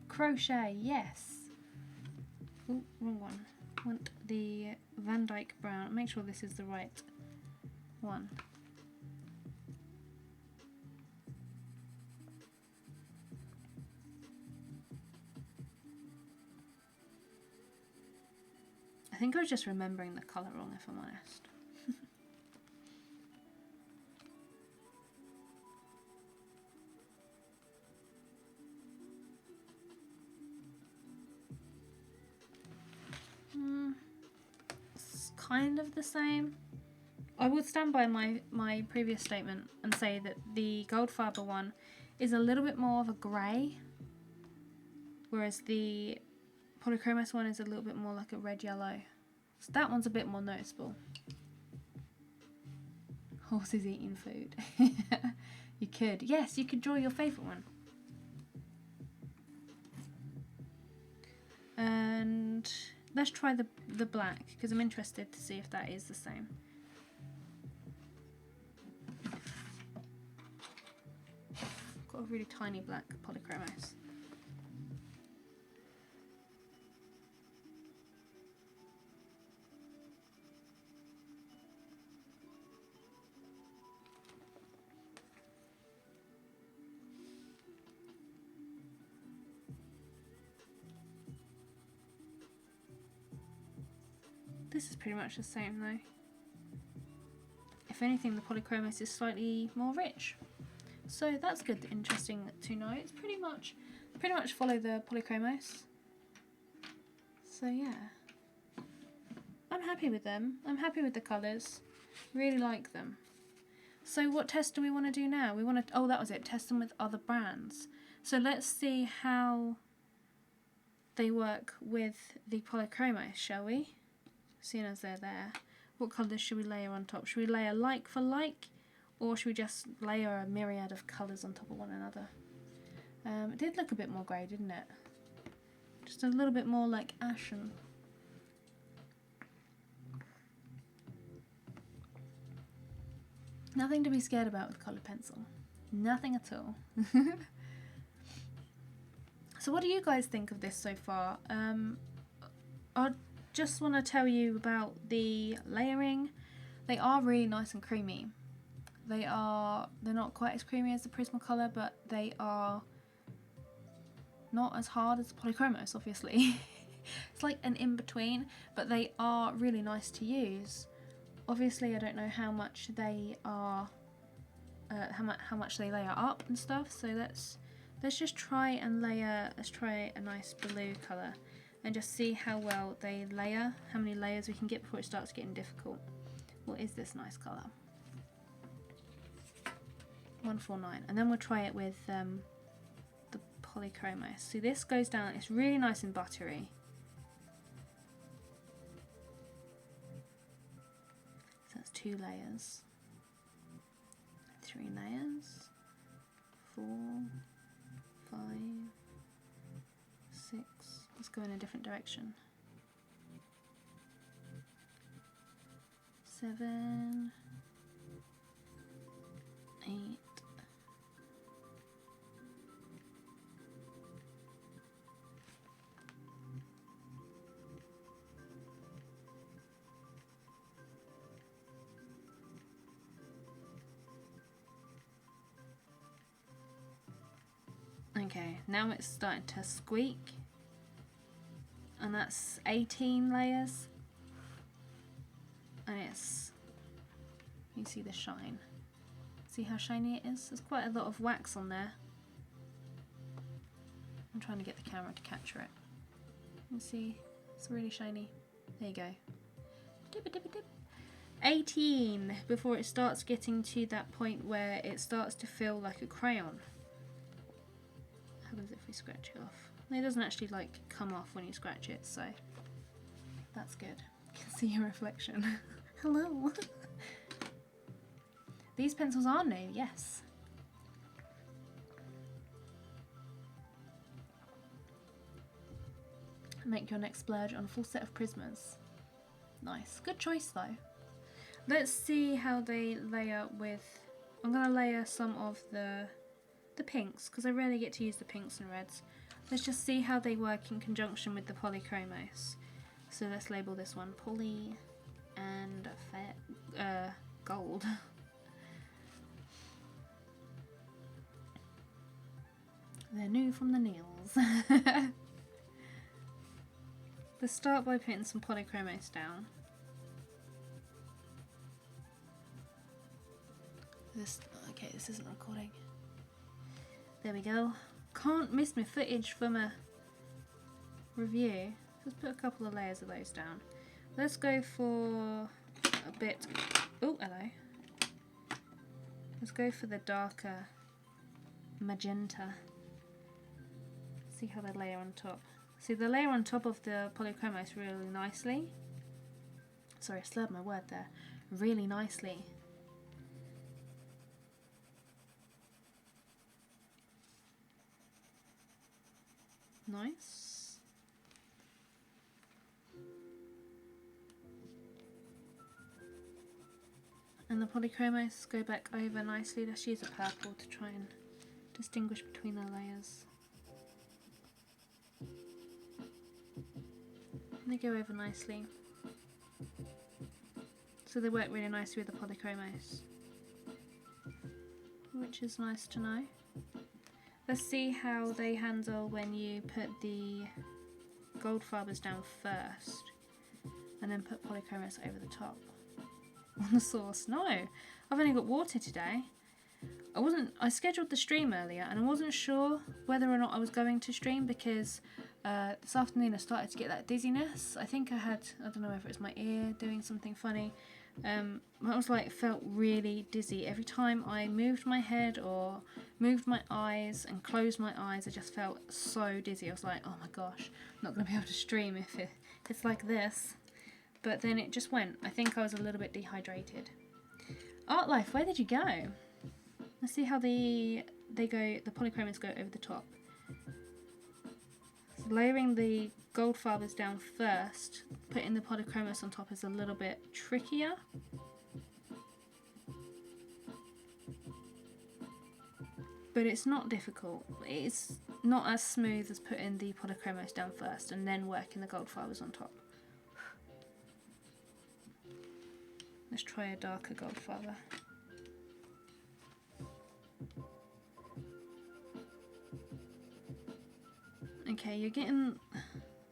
Crochet, yes. Oh, wrong one. I want the Van Dyke Brown. Make sure this is the right one. I think I was just remembering the colour wrong, if I'm honest. It's kind of the same. I would stand by my previous statement and say that the Goldfaber one is a little bit more of a grey, whereas the Polychromos one is a little bit more like a red-yellow. So that one's a bit more noticeable. Horses eating food. You could. Yes, you could draw your favourite one. And let's try the black, because I'm interested to see if that is the same. Got a really tiny black Polychromos. This is pretty much the same though. If anything, the Polychromos is slightly more rich. So that's good, interesting to know. It's pretty much follow the Polychromos. So yeah. I'm happy with them. I'm happy with the colours. Really like them. So what test do we want to do now? We want to, oh, that was it, test them with other brands. So let's see how they work with the Polychromos, shall we? Seeing as they're there. What colours should we layer on top? Should we layer like for like? Or should we just layer a myriad of colours on top of one another? It did look a bit more grey, didn't it? Just a little bit more like ashen. Nothing to be scared about with coloured pencil. Nothing at all. So what do you guys think of this so far? I just want to tell you about the layering. They are really nice and creamy. They're not quite as creamy as the Prismacolor, but they are not as hard as the Polychromos, obviously. It's like an in-between, but they are really nice to use. Obviously, I don't know how much they are, how much they layer up and stuff. So let's just try and layer. Let's try a nice blue colour and just see how well they layer. How many layers we can get before it starts getting difficult. What is this nice colour? 149, and then we'll try it with polychromos. So this goes down, it's really nice and buttery. So that's 2 layers, 3 layers, 4, 5, 6. Let's go in a different direction. 7, 8. Okay, now it's starting to squeak, and that's 18 layers, and it's, you see the shine. See how shiny it is? There's quite a lot of wax on there. I'm trying to get the camera to capture it. You see, it's really shiny. There you go. Dip, dip, dip. 18 before it starts getting to that point where it starts to feel like a crayon. What happens if we scratch it off? It doesn't actually like come off when you scratch it, so that's good. You can see your reflection. Hello. These pencils are new, yes. Make your next splurge on a full set of Prismas. Nice. Good choice though. Let's see how they layer with... I'm going to layer some of the pinks, because I rarely get to use the pinks and reds. Let's just see how they work in conjunction with the polychromos. So let's label this one poly and gold. They're new from the Neils. Let's start by putting some polychromos down. Okay, this isn't recording. There we go. Can't miss my footage from a review. Let's put a couple of layers of those down. Let's go for a bit... Oh, hello. Let's go for the darker magenta. See how they layer on top. See, the layer on top of the polychromos really nicely. Sorry, I slurred my word there. Really nicely. Nice. And the polychromos go back over nicely. Let's use a purple to try and distinguish between the layers. And they go over nicely. So they work really nicely with the polychromos, which is nice to know. Let's see how they handle when you put the gold fibers down first and then put polychromos over the top. On the sauce. No, I've only got water today. I scheduled the stream earlier and I wasn't sure whether or not I was going to stream because this afternoon I started to get that dizziness. I think I don't know if it was my ear doing something funny. I was like, felt really dizzy. Every time I moved my head or moved my eyes and closed my eyes, I just felt so dizzy. I was like, oh my gosh, I'm not going to be able to stream if it's like this. But then it just went. I think I was a little bit dehydrated. Art Life, where did you go? Let's see how the polychromos go over the top. So layering the gold fibers down first, putting the polychromos on top is a little bit trickier. But it's not difficult. It's not as smooth as putting the polychromos down first and then working the gold fibers on top. Let's try a darker gold fiber. Okay, you're getting...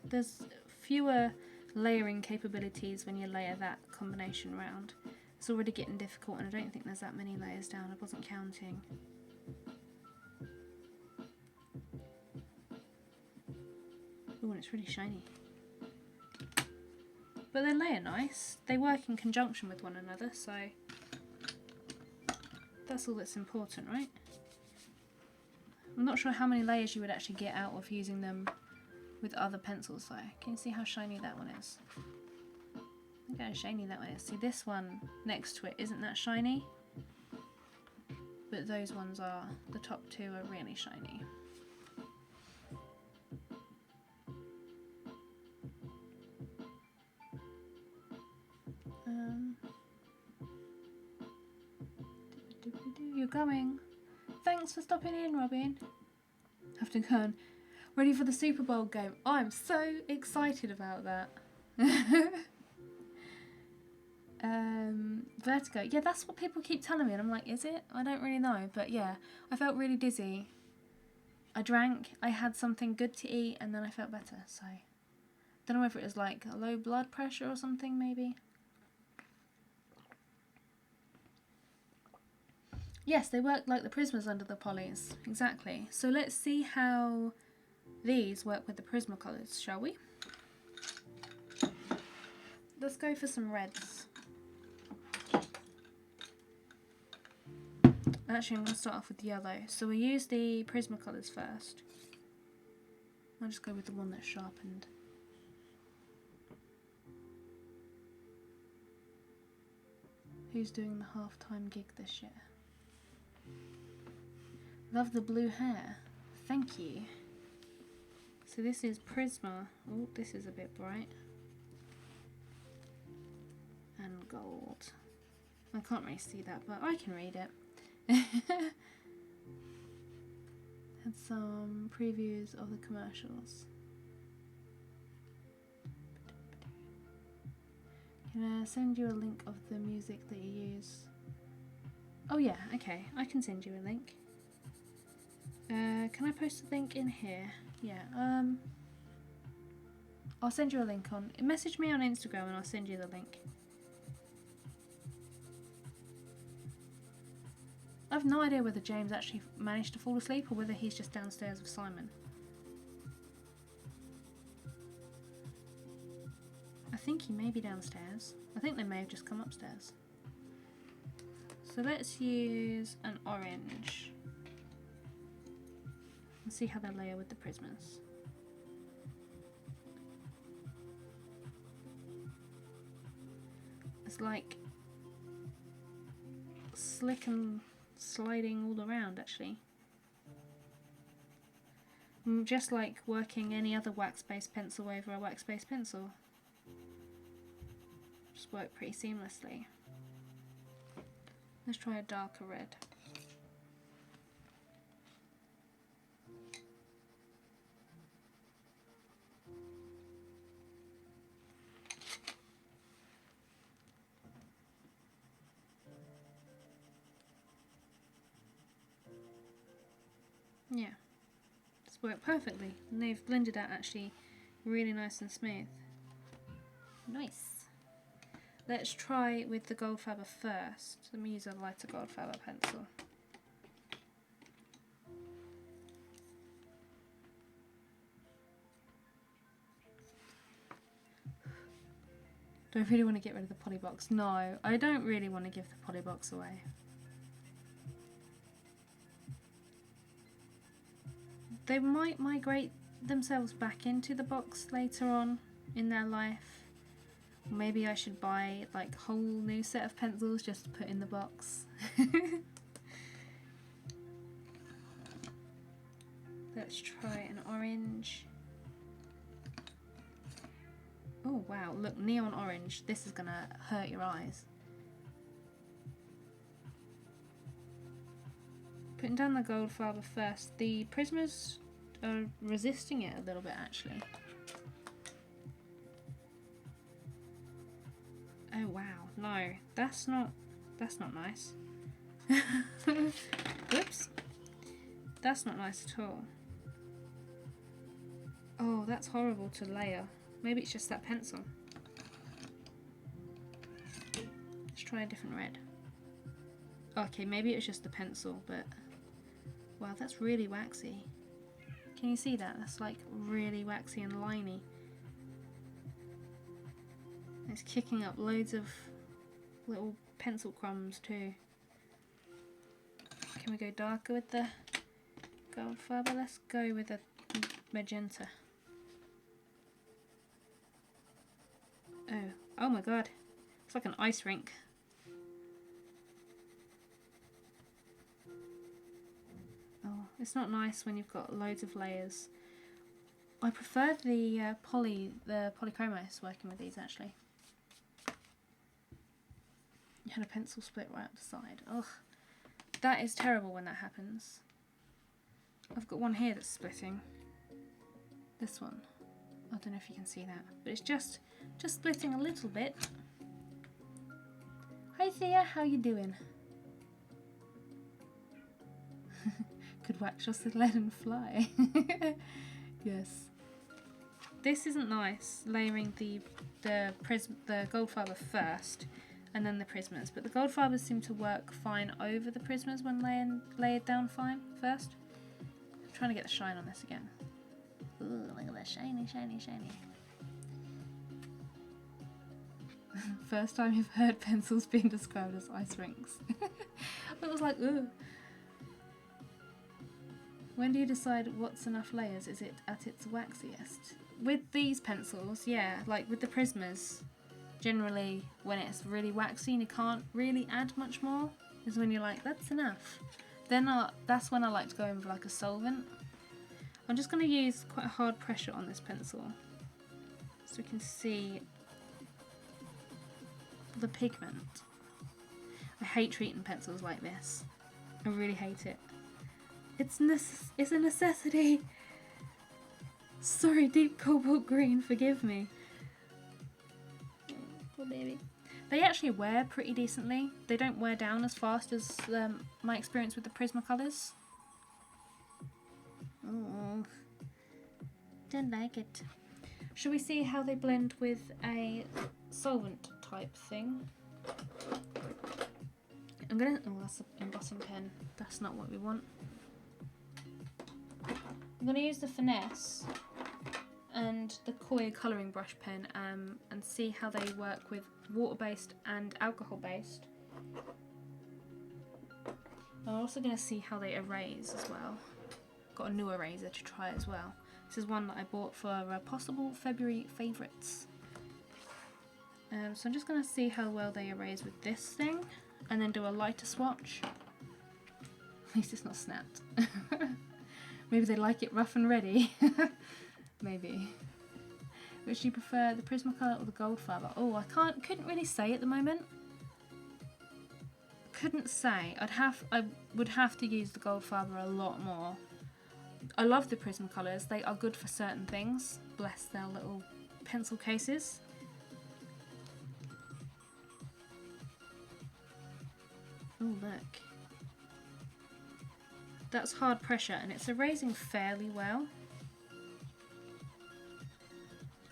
There's fewer layering capabilities when you layer that combination round. It's already getting difficult and I don't think there's that many layers down. I wasn't counting. Oh, and it's really shiny. But they layer nice. They work in conjunction with one another, so that's all that's important, right? I'm not sure how many layers you would actually get out of using them with other pencils though. Can you see how shiny that one is? Look how shiny that one is. See, this one next to it isn't that shiny, but those ones are. The top two are really shiny. You're going. Thanks for stopping in, Robin. Have to go and ready for the Super Bowl game. I'm so excited about that. Vertigo. Yeah, that's what people keep telling me, and I'm like, is it? I don't really know, but yeah, I felt really dizzy. I drank, I had something good to eat, and then I felt better, so don't know whether it was like a low blood pressure or something, maybe. Yes, they work like the Prismas under the polys, exactly. So let's see how these work with the Prismacolors, shall we? Let's go for some reds. Actually, I'm going to start off with yellow. So we use the Prismacolors first. I'll just go with the one that's sharpened. Who's doing the halftime gig this year? Love the blue hair. Thank you. So this is Prisma. Oh, this is a bit bright. And gold. I can't really see that, but I can read it. Had some previews of the commercials. Can I send you a link of the music that you use? Oh yeah, okay, I can send you a link. Can I post a link in here? Yeah, I'll send you a link on... Message me on Instagram and I'll send you the link. I have no idea whether James actually managed to fall asleep or whether he's just downstairs with Simon. I think he may be downstairs. I think they may have just come upstairs. So let's use an orange. And see how they layer with the Prismas. It's like slick and sliding all around actually. Just like working any other wax-based pencil over a wax-based pencil. Just work pretty seamlessly. Let's try a darker red. Yeah, it's worked perfectly, and they've blended out actually really nice and smooth. Nice. Let's try with the Goldfaber first. Let me use a lighter Goldfaber pencil. Do I really want to get rid of the polybox? No, I don't really want to give the polybox away. They might migrate themselves back into the box later on in their life. Maybe I should buy like a whole new set of pencils just to put in the box. Let's try an orange. Oh wow, look, neon orange. This is gonna hurt your eyes. Putting down the Goldfaber first. The Prismas are resisting it a little bit actually. Oh wow, no, that's not nice. Whoops. That's not nice at all. Oh, that's horrible to layer. Maybe it's just that pencil. Let's try a different red. Okay, maybe it was just the pencil, but wow, that's really waxy. Can you see that? That's like really waxy and liney. It's kicking up loads of little pencil crumbs too. Can we go darker with the Goldfarber. Let's go with a magenta. Oh my god. It's like an ice rink. Oh, it's not nice when you've got loads of layers. I prefer the polychromos working with these actually. You had a pencil split right up the side. Ugh. That is terrible when that happens. I've got one here that's splitting. This one. I don't know if you can see that, but it's just splitting a little bit. Hi Thea, how you doing? Could wax just the lead and fly. Yes. This isn't nice, layering the Goldfarber first and then the Prismas, but the Goldfibers seem to work fine over the Prismas when layered down fine first. I'm trying to get the shine on this again. Ooh, look at that shiny, shiny, shiny. First time you've heard pencils being described as ice rinks. It was like, ooh. When do you decide what's enough layers? Is it at its waxiest? With these pencils, yeah, like with the Prismas, generally when it's really waxy and you can't really add much more, is when you're like, that's enough. Then that's when I like to go in with like a solvent. I'm just going to use quite a hard pressure on this pencil so we can see the pigment. I hate treating pencils like this. I really hate it. It's a necessity. Sorry, deep cobalt green, forgive me. Oh, poor baby. They actually wear pretty decently. They don't wear down as fast as my experience with the Prismacolors. Oh, don't like it. Shall we see how they blend with a solvent type thing? I'm gonna, oh, that's an embossing pen. That's not what we want. I'm going to use the Finesse and the Koi colouring brush pen and see how they work with water-based and alcohol-based. I'm also going to see how they erase as well. Got a new eraser to try as well. This is one that I bought for possible February favourites. So I'm just going to see how well they erase with this thing and then do a lighter swatch. At least it's not snapped. Maybe they like it rough and ready. Maybe. Which do you prefer, the Prismacolor or the Goldfarber? Oh, I couldn't really say at the moment. Couldn't say. I would have to use the Goldfarber a lot more. I love the Prismacolors. They are good for certain things. Bless their little pencil cases. Oh, look. That's hard pressure and it's erasing fairly well.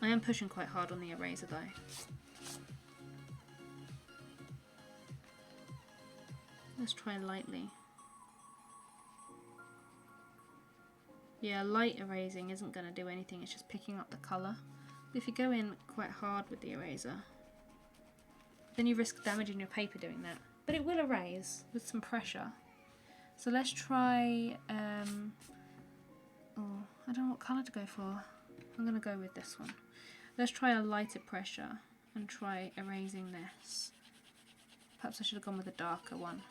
I am pushing quite hard on the eraser though. Let's try lightly. Yeah, light erasing isn't going to do anything, it's just picking up the colour. But if you go in quite hard with the eraser, then you risk damaging your paper doing that. But it will erase with some pressure. So let's try, oh, I don't know what colour to go for. I'm going to go with this one. Let's try a lighter pressure and try erasing this. Perhaps I should have gone with a darker one.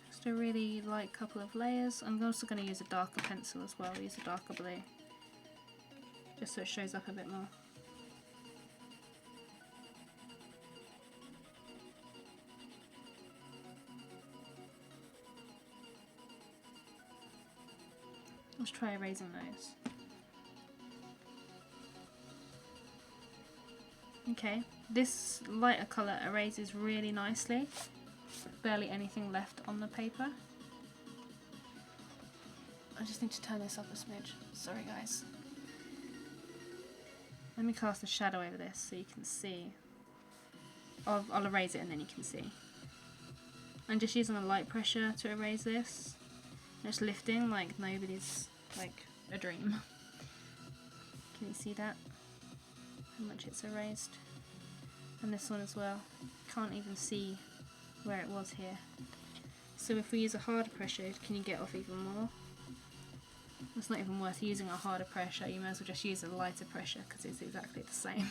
Just a really light couple of layers. I'm also going to use a darker pencil as well, use a darker blue. Just so it shows up a bit more. Let's try erasing those. Okay, this lighter colour erases really nicely. Barely anything left on the paper. I just need to turn this up a smidge. Sorry guys. Let me cast a shadow over this so you can see. I'll erase it and then you can see. I'm just using a light pressure to erase this. Just lifting like nobody's, like a dream. Can you see that? How much it's erased? And this one as well. Can't even see where it was here. So if we use a harder pressure, can you get off even more? It's not even worth using a harder pressure, you may as well just use a lighter pressure because it's exactly the same.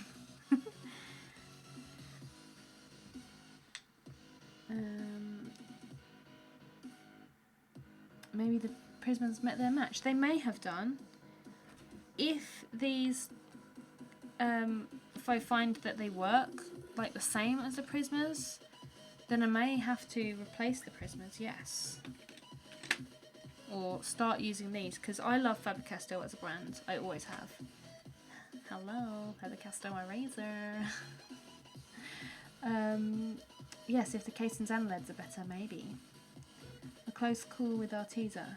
Maybe the prismas met their match. They may have done. If these, if I find that they work like the same as the prismas, then I may have to replace the prismas, yes. Or start using these, because I love Faber-Castell as a brand. I always have. Hello, Faber-Castell my razor. Yes, if the casings and leads are better, maybe. A close call with Arteza,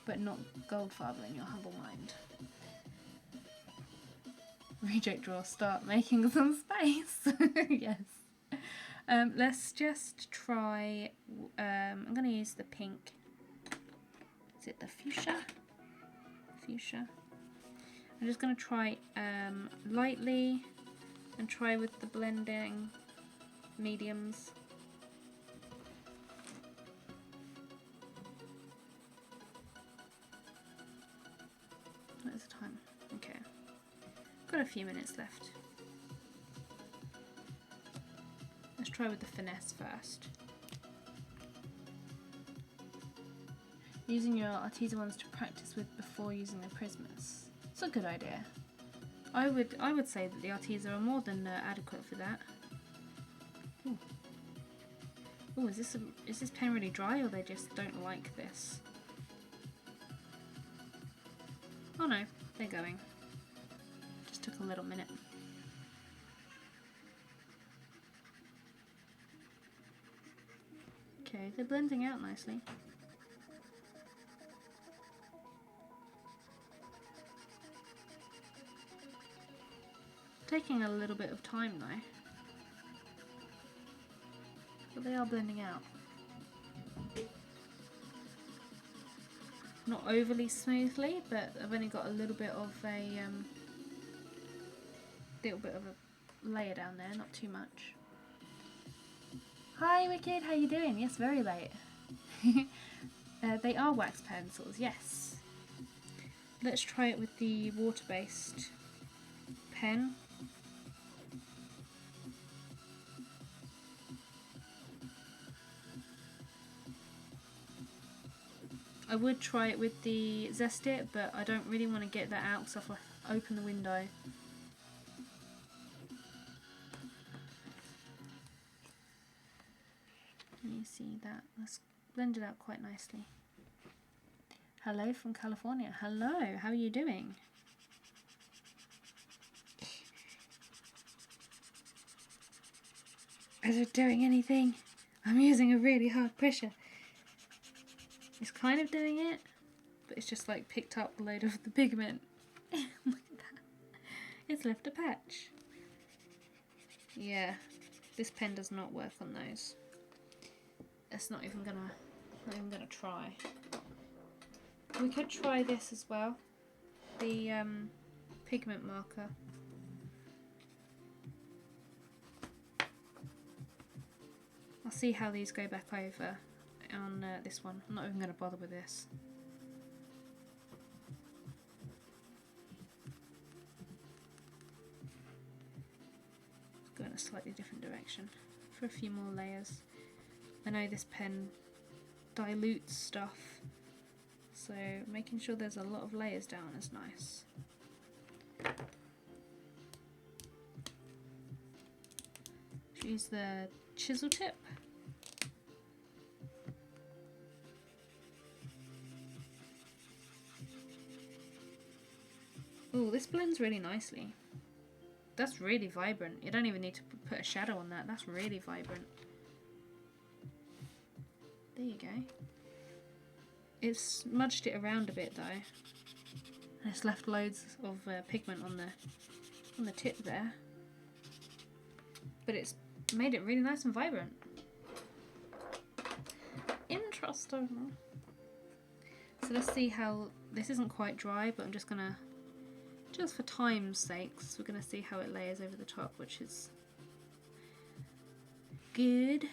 but not Goldfaber in your humble mind. Reject draw, start making some space. Yes. Let's just try, I'm going to use the pink. Is it the fuchsia? Fuchsia. I'm just going to try lightly and try with the blending mediums. What is the time? Okay. Got a few minutes left. Let's try with the finesse first. Using your Arteza ones to practice with before using the prismas. It's a good idea. I would say that the Arteza are more than adequate for that. Ooh. Ooh, is this pen really dry, or they just don't like this? Oh no, they're going. Just took a little minute. Okay, they're blending out nicely. Taking a little bit of time though. But they are blending out. Not overly smoothly, but I've only got a little bit of a layer down there, not too much. Hi Wicked, how you doing? Yes, very late. They are wax pencils, yes. Let's try it with the water-based pen. I would try it with the Zest It, but I don't really want to get that out because I've opened the window. Can you see that? Let's blend it out quite nicely. Hello from California. Hello, how are you doing? Is it doing anything? I'm using a really hard pressure. It's kind of doing it, but it's just like picked up a load of the pigment. Look at that. It's left a patch. Yeah, this pen does not work on those. It's not even gonna try. We could try this as well. The pigment marker. I'll see how these go back over on this one. I'm not even going to bother with this. Let's go in a slightly different direction for a few more layers. I know this pen dilutes stuff, so making sure there's a lot of layers down is nice. Should we use the chisel tip? Oh, this blends really nicely. That's really vibrant. You don't even need to put a shadow on that. That's really vibrant. There you go. It's smudged it around a bit though. And it's left loads of pigment on the tip there. But it's made it really nice and vibrant. Interesting. So let's see how, this isn't quite dry, but I'm just gonna, just for time's sakes, we're gonna see how it layers over the top, which is good.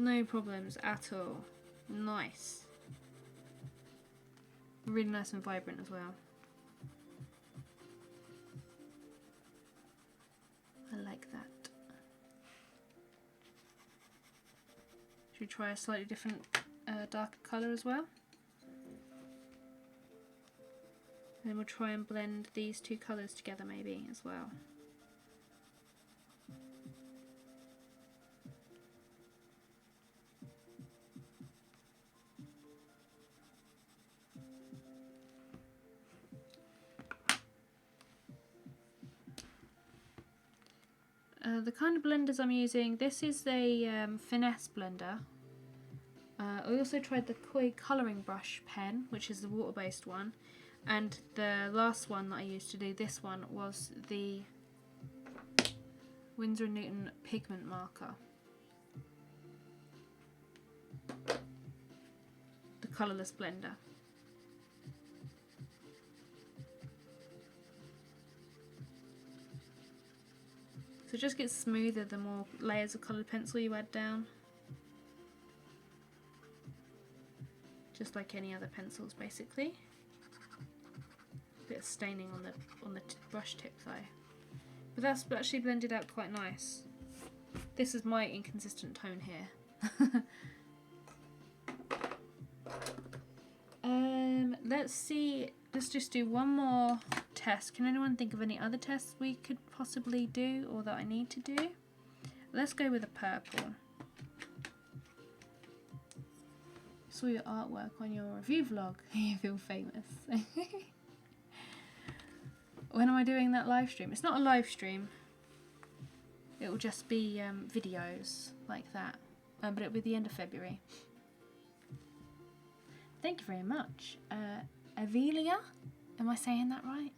No problems at all. Nice. Really nice and vibrant as well. I like that. Should we try a slightly different darker colour as well? And then we'll try and blend these two colours together maybe as well. The kind of blenders I'm using, this is a finesse blender. I also tried the Koi colouring brush pen, which is the water-based one, and the last one that I used to do this one was the Winsor & Newton pigment marker. The colourless blender. So it just gets smoother the more layers of coloured pencil you add down. Just like any other pencils basically. A bit of staining on the brush tip though. But that's actually blended out quite nice. This is my inconsistent tone here. Let's see, let's just do one more test. Can anyone think of any other tests we could possibly do or that I need to do? Let's go with a purple. Saw your artwork on your review vlog. You feel famous. When am I doing that live stream? It's not a live stream. It will just be videos like that. But it'll be the end of February. Thank you very much. Avelia? Am I saying that right?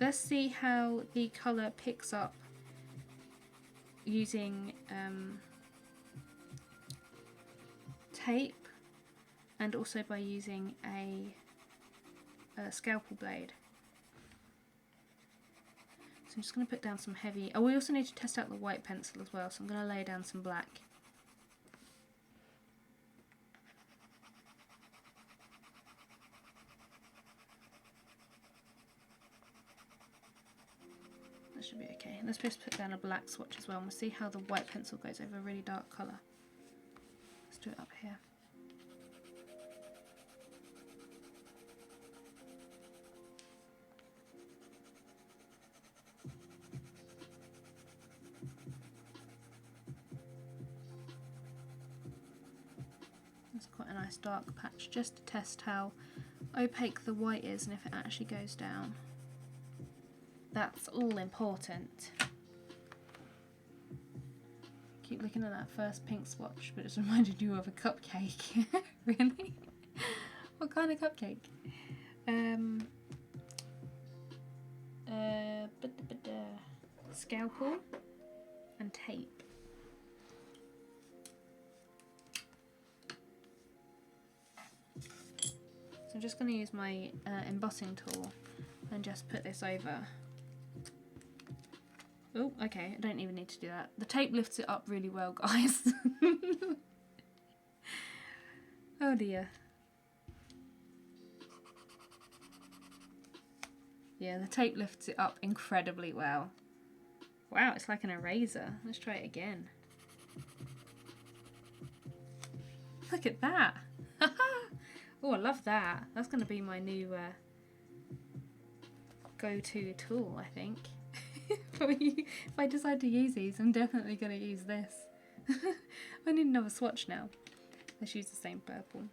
Let's see how the colour picks up using tape and also by using a scalpel blade. So I'm just going to put down some heavy... Oh, we also need to test out the white pencil as well, so I'm going to lay down some black. That should be okay. Let's just put down a black swatch as well, and we'll see how the white pencil goes over a really dark colour. Let's do it up here. That's quite a nice dark patch, just to test how opaque the white is and if it actually goes down. That's all important. Keep looking at that first pink swatch, but it's reminded you of a cupcake. Really? What kind of cupcake? Scalpel and tape. So I'm just going to use my embossing tool and just put this over. Oh, okay, I don't even need to do that. The tape lifts it up really well, guys. Oh dear. Yeah, the tape lifts it up incredibly well. Wow, it's like an eraser. Let's try it again. Look at that. Oh, I love that. That's going to be my new go-to tool, I think. If I decide to use these, I'm definitely going to use this. I need another swatch now. Let's use the same purple.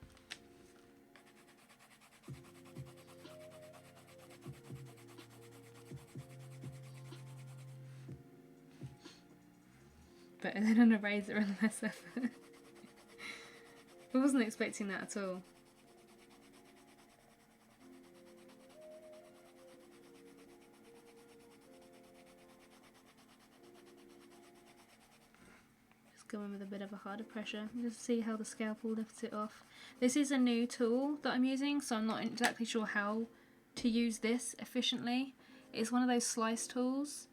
Better than an eraser and less effort. I wasn't expecting that at all. Go in with a bit of a harder pressure just to see how the scalpel lifts it off. This is a new tool that I'm using, so I'm not exactly sure how to use this efficiently. It's one of those slice tools.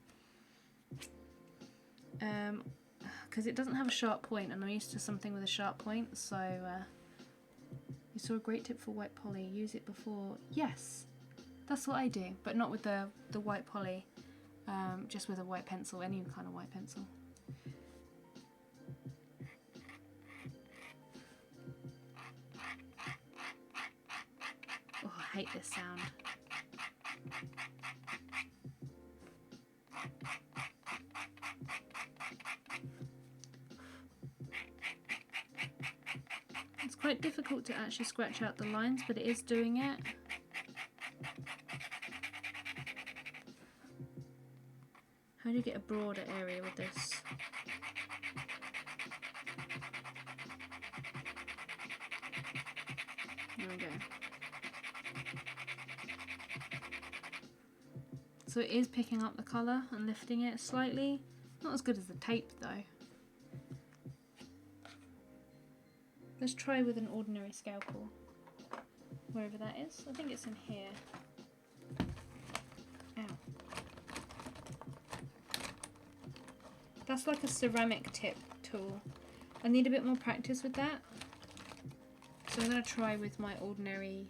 because it doesn't have a sharp point, and I'm used to something with a sharp point. So you saw a great tip for white poly. Use it before. Yes, that's what I do, but not with the white poly. Just with a white pencil, any kind of white pencil. Oh, I hate this sound. It's quite difficult to actually scratch out the lines, but it is doing it. How do you get a broader area with this? There we go. So it is picking up the colour and lifting it slightly. Not as good as the tape though. Let's try with an ordinary scalpel. Wherever that is. I think it's in here. Ow. That's like a ceramic tip tool. I need a bit more practice with that. So I'm going to try with my ordinary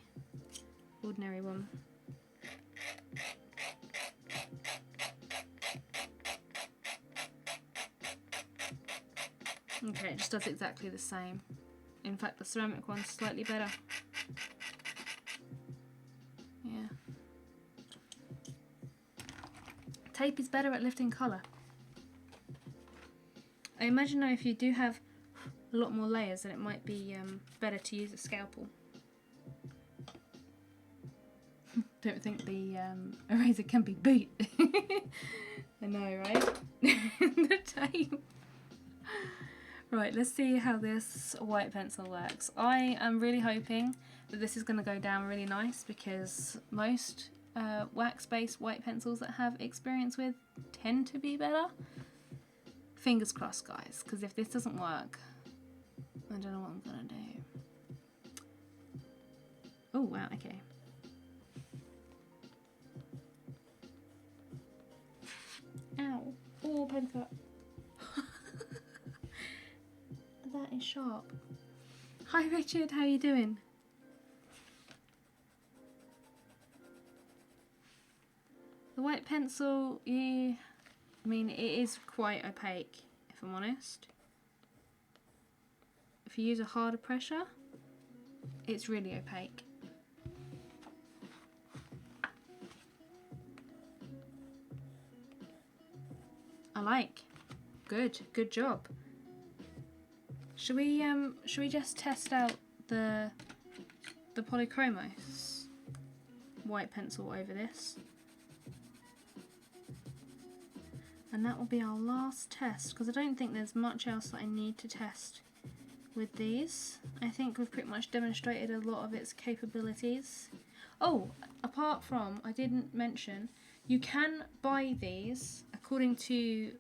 one. Okay, it just does exactly the same. In fact, the ceramic one's slightly better. Yeah. Tape is better at lifting colour. I imagine though if you do have a lot more layers, then it might be better to use a scalpel. Don't think the eraser can be beat. I know, right? The tape. Right, let's see how this white pencil works. I am really hoping that this is going to go down really nice, because most wax-based white pencils that I have experience with tend to be better. Fingers crossed, guys, because if this doesn't work, I don't know what I'm going to do. Oh, wow, okay. Ow. Oh, pen cut. That is sharp. Hi Richard, how are you doing? The white pencil, yeah, I mean it is quite opaque, if I'm honest. If you use a harder pressure, it's really opaque. I like. Good job. Should we just test out the Polychromos white pencil over this? And that will be our last test, because I don't think there's much else that I need to test with these. I think we've pretty much demonstrated a lot of its capabilities. Oh, apart from, I didn't mention, you can buy these according to,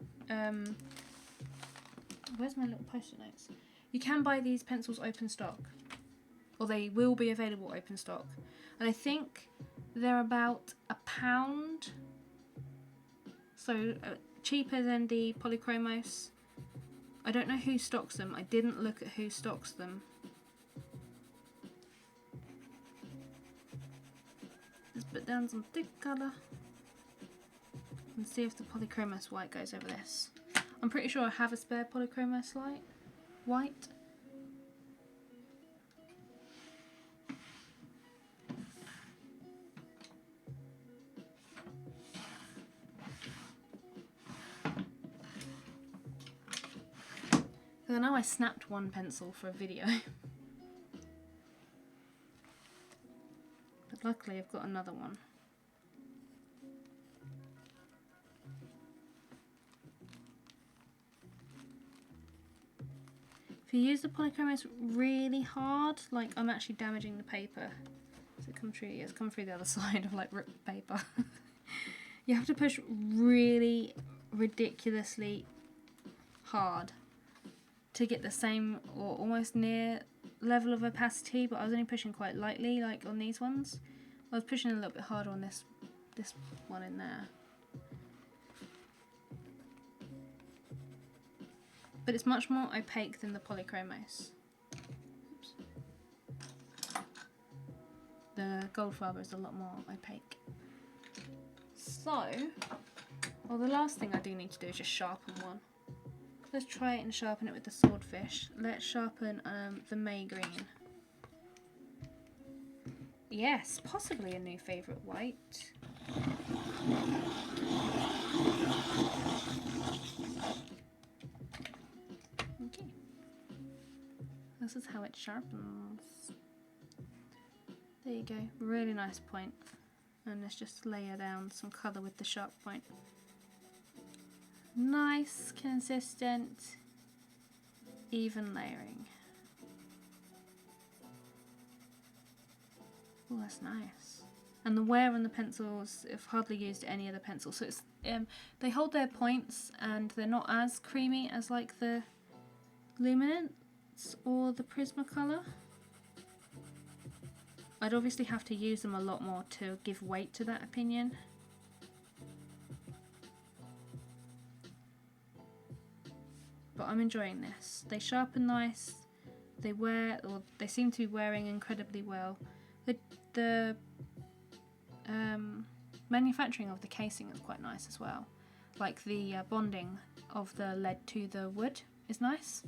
where's my little post-it notes? You can buy these pencils open stock, or they will be available open stock, and I think they're about £1, so cheaper than the Polychromos. I don't know who stocks them. I didn't look at who stocks them. Let's put down some thick colour and see if the Polychromos white goes over this. I'm pretty sure I have a spare Polychromos white. I know I snapped one pencil for a video. But luckily I've got another one. If you use the Polychromos really hard, like I'm actually damaging the paper. Does it come through? Yeah, it's come through the other side of like ripped paper. You have to push really ridiculously hard to get the same or almost near level of opacity, but I was only pushing quite lightly, like on these ones. I was pushing a little bit harder on this one in there. but it's much more opaque than the Polychromos. Oops. The Goldfaber is a lot more opaque. So, well, the last thing I do need to do is just sharpen one. Let's try it and sharpen it with the Swordfish. Let's sharpen the May Green. Yes, possibly a new favourite white. Okay. This is how it sharpens. There you go. Really nice point. And let's just layer down some colour with the sharp point. Nice, consistent, even layering. Oh, that's nice. And the wear on the pencils, I've hardly used any other pencil, so it's they hold their points and they're not as creamy as like the Luminance or the Prismacolor. I'd obviously have to use them a lot more to give weight to that opinion. But I'm enjoying this. They sharpen nice, they wear, or they seem to be wearing incredibly well. The manufacturing of the casing is quite nice as well. Like the bonding of the lead to the wood is nice.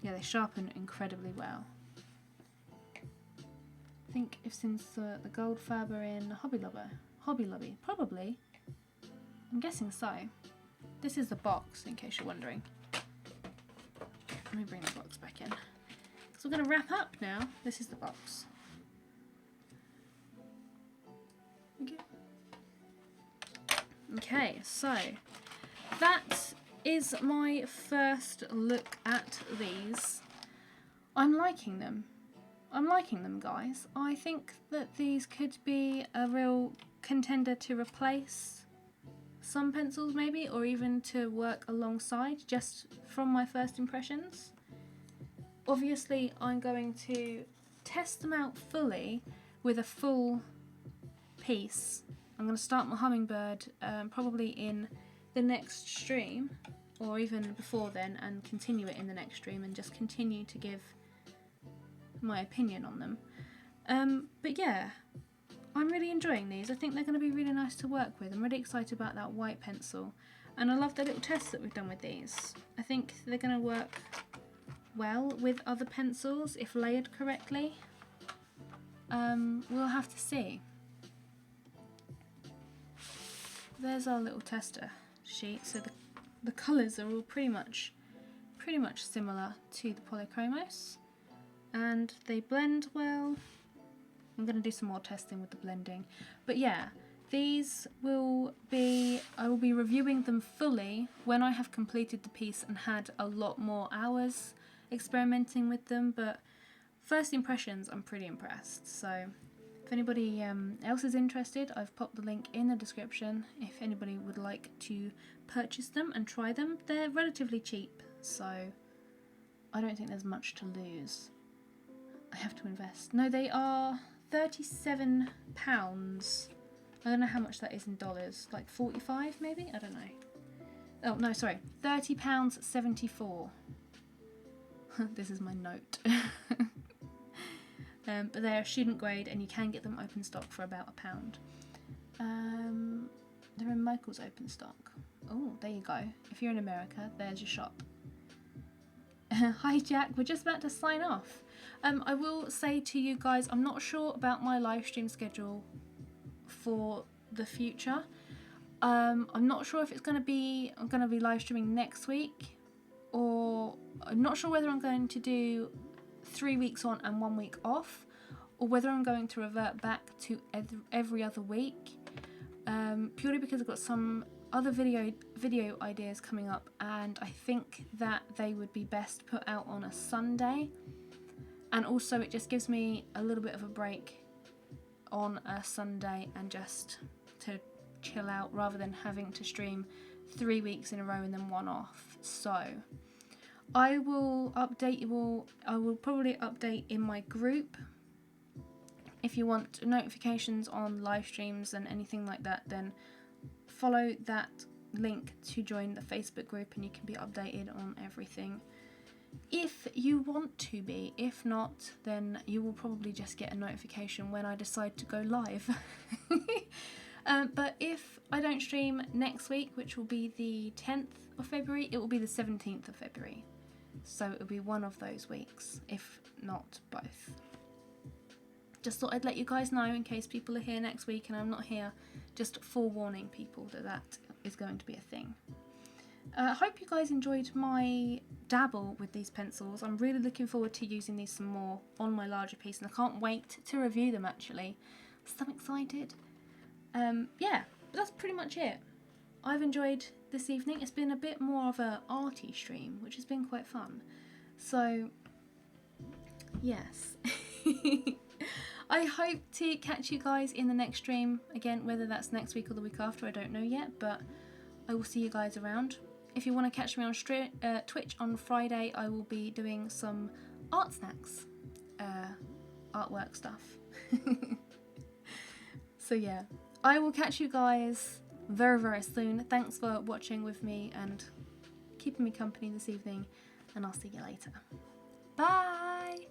Yeah, they sharpen incredibly well. I think if since the Goldfaber in Hobby Lobby, probably. I'm guessing so. This is the box, in case you're wondering. Let me bring the box back in. So we're going to wrap up now. This is the box. Okay. Okay, so that is my first look at these. I'm liking them. I'm liking them, guys. I think that these could be a real contender to replace some pencils maybe, or even to work alongside, just from my first impressions. Obviously I'm going to test them out fully with a full piece. I'm going to start my Hummingbird probably in the next stream, or even before then, and continue it in the next stream and just continue to give my opinion on them. But yeah, I'm really enjoying these. I think they're going to be really nice to work with. I'm really excited about that white pencil, and I love the little tests that we've done with these. I think they're going to work well with other pencils if layered correctly. We'll have to see. There's our little tester sheet. So the colours are all pretty much similar to the Polychromos, and they blend well. I'm going to do some more testing with the blending, but yeah, these will be, I will be reviewing them fully when I have completed the piece and had a lot more hours experimenting with them. But first impressions, I'm pretty impressed. So if anybody else is interested, I've popped the link in the description if anybody would like to purchase them and try them. They're relatively cheap, so I don't think there's much to lose. I have to invest. No, they are £37. I don't know how much that is in dollars, like 45 maybe? I don't know. Oh no, sorry, £30.74. This is my note. But they're student grade and you can get them open stock for about £1. They're in Michael's open stock. Oh, there you go. If you're in America, there's your shop. Hi Jack, we're just about to sign off. I will say to you guys, I'm not sure about my live stream schedule for the future. I'm not sure if it's going to be, I'm going to be live streaming next week, or I'm not sure whether I'm going to do 3 weeks on and 1 week off, or whether I'm going to revert back to every other week, purely because I've got some other video ideas coming up, and I think that they would be best put out on a Sunday. And also it just gives me a little bit of a break on a Sunday and just to chill out, rather than having to stream 3 weeks in a row and then one off. So I will update you all. I will probably update in my group. If you want notifications on live streams and anything like that, then follow that link to join the Facebook group, and you can be updated on everything if you want to be. If not, then you will probably just get a notification when I decide to go live. But if I don't stream next week, which will be the 10th of February, it will be the 17th of February. So it'll be one of those weeks, if not both. Just thought I'd let you guys know in case people are here next week and I'm not here, just forewarning people that that is going to be a thing. I hope you guys enjoyed my dabble with these pencils. I'm really looking forward to using these some more on my larger piece, and I can't wait to review them actually. So excited. Yeah, that's pretty much it. I've enjoyed this evening. It's been a bit more of a arty stream, which has been quite fun. So, yes. I hope to catch you guys in the next stream. Again, whether that's next week or the week after, I don't know yet, but I will see you guys around. If you want to catch me on Twitch on Friday, I will be doing some art snacks, artwork stuff. So yeah, I will catch you guys very, very soon. Thanks for watching with me and keeping me company this evening, and I'll see you later. Bye!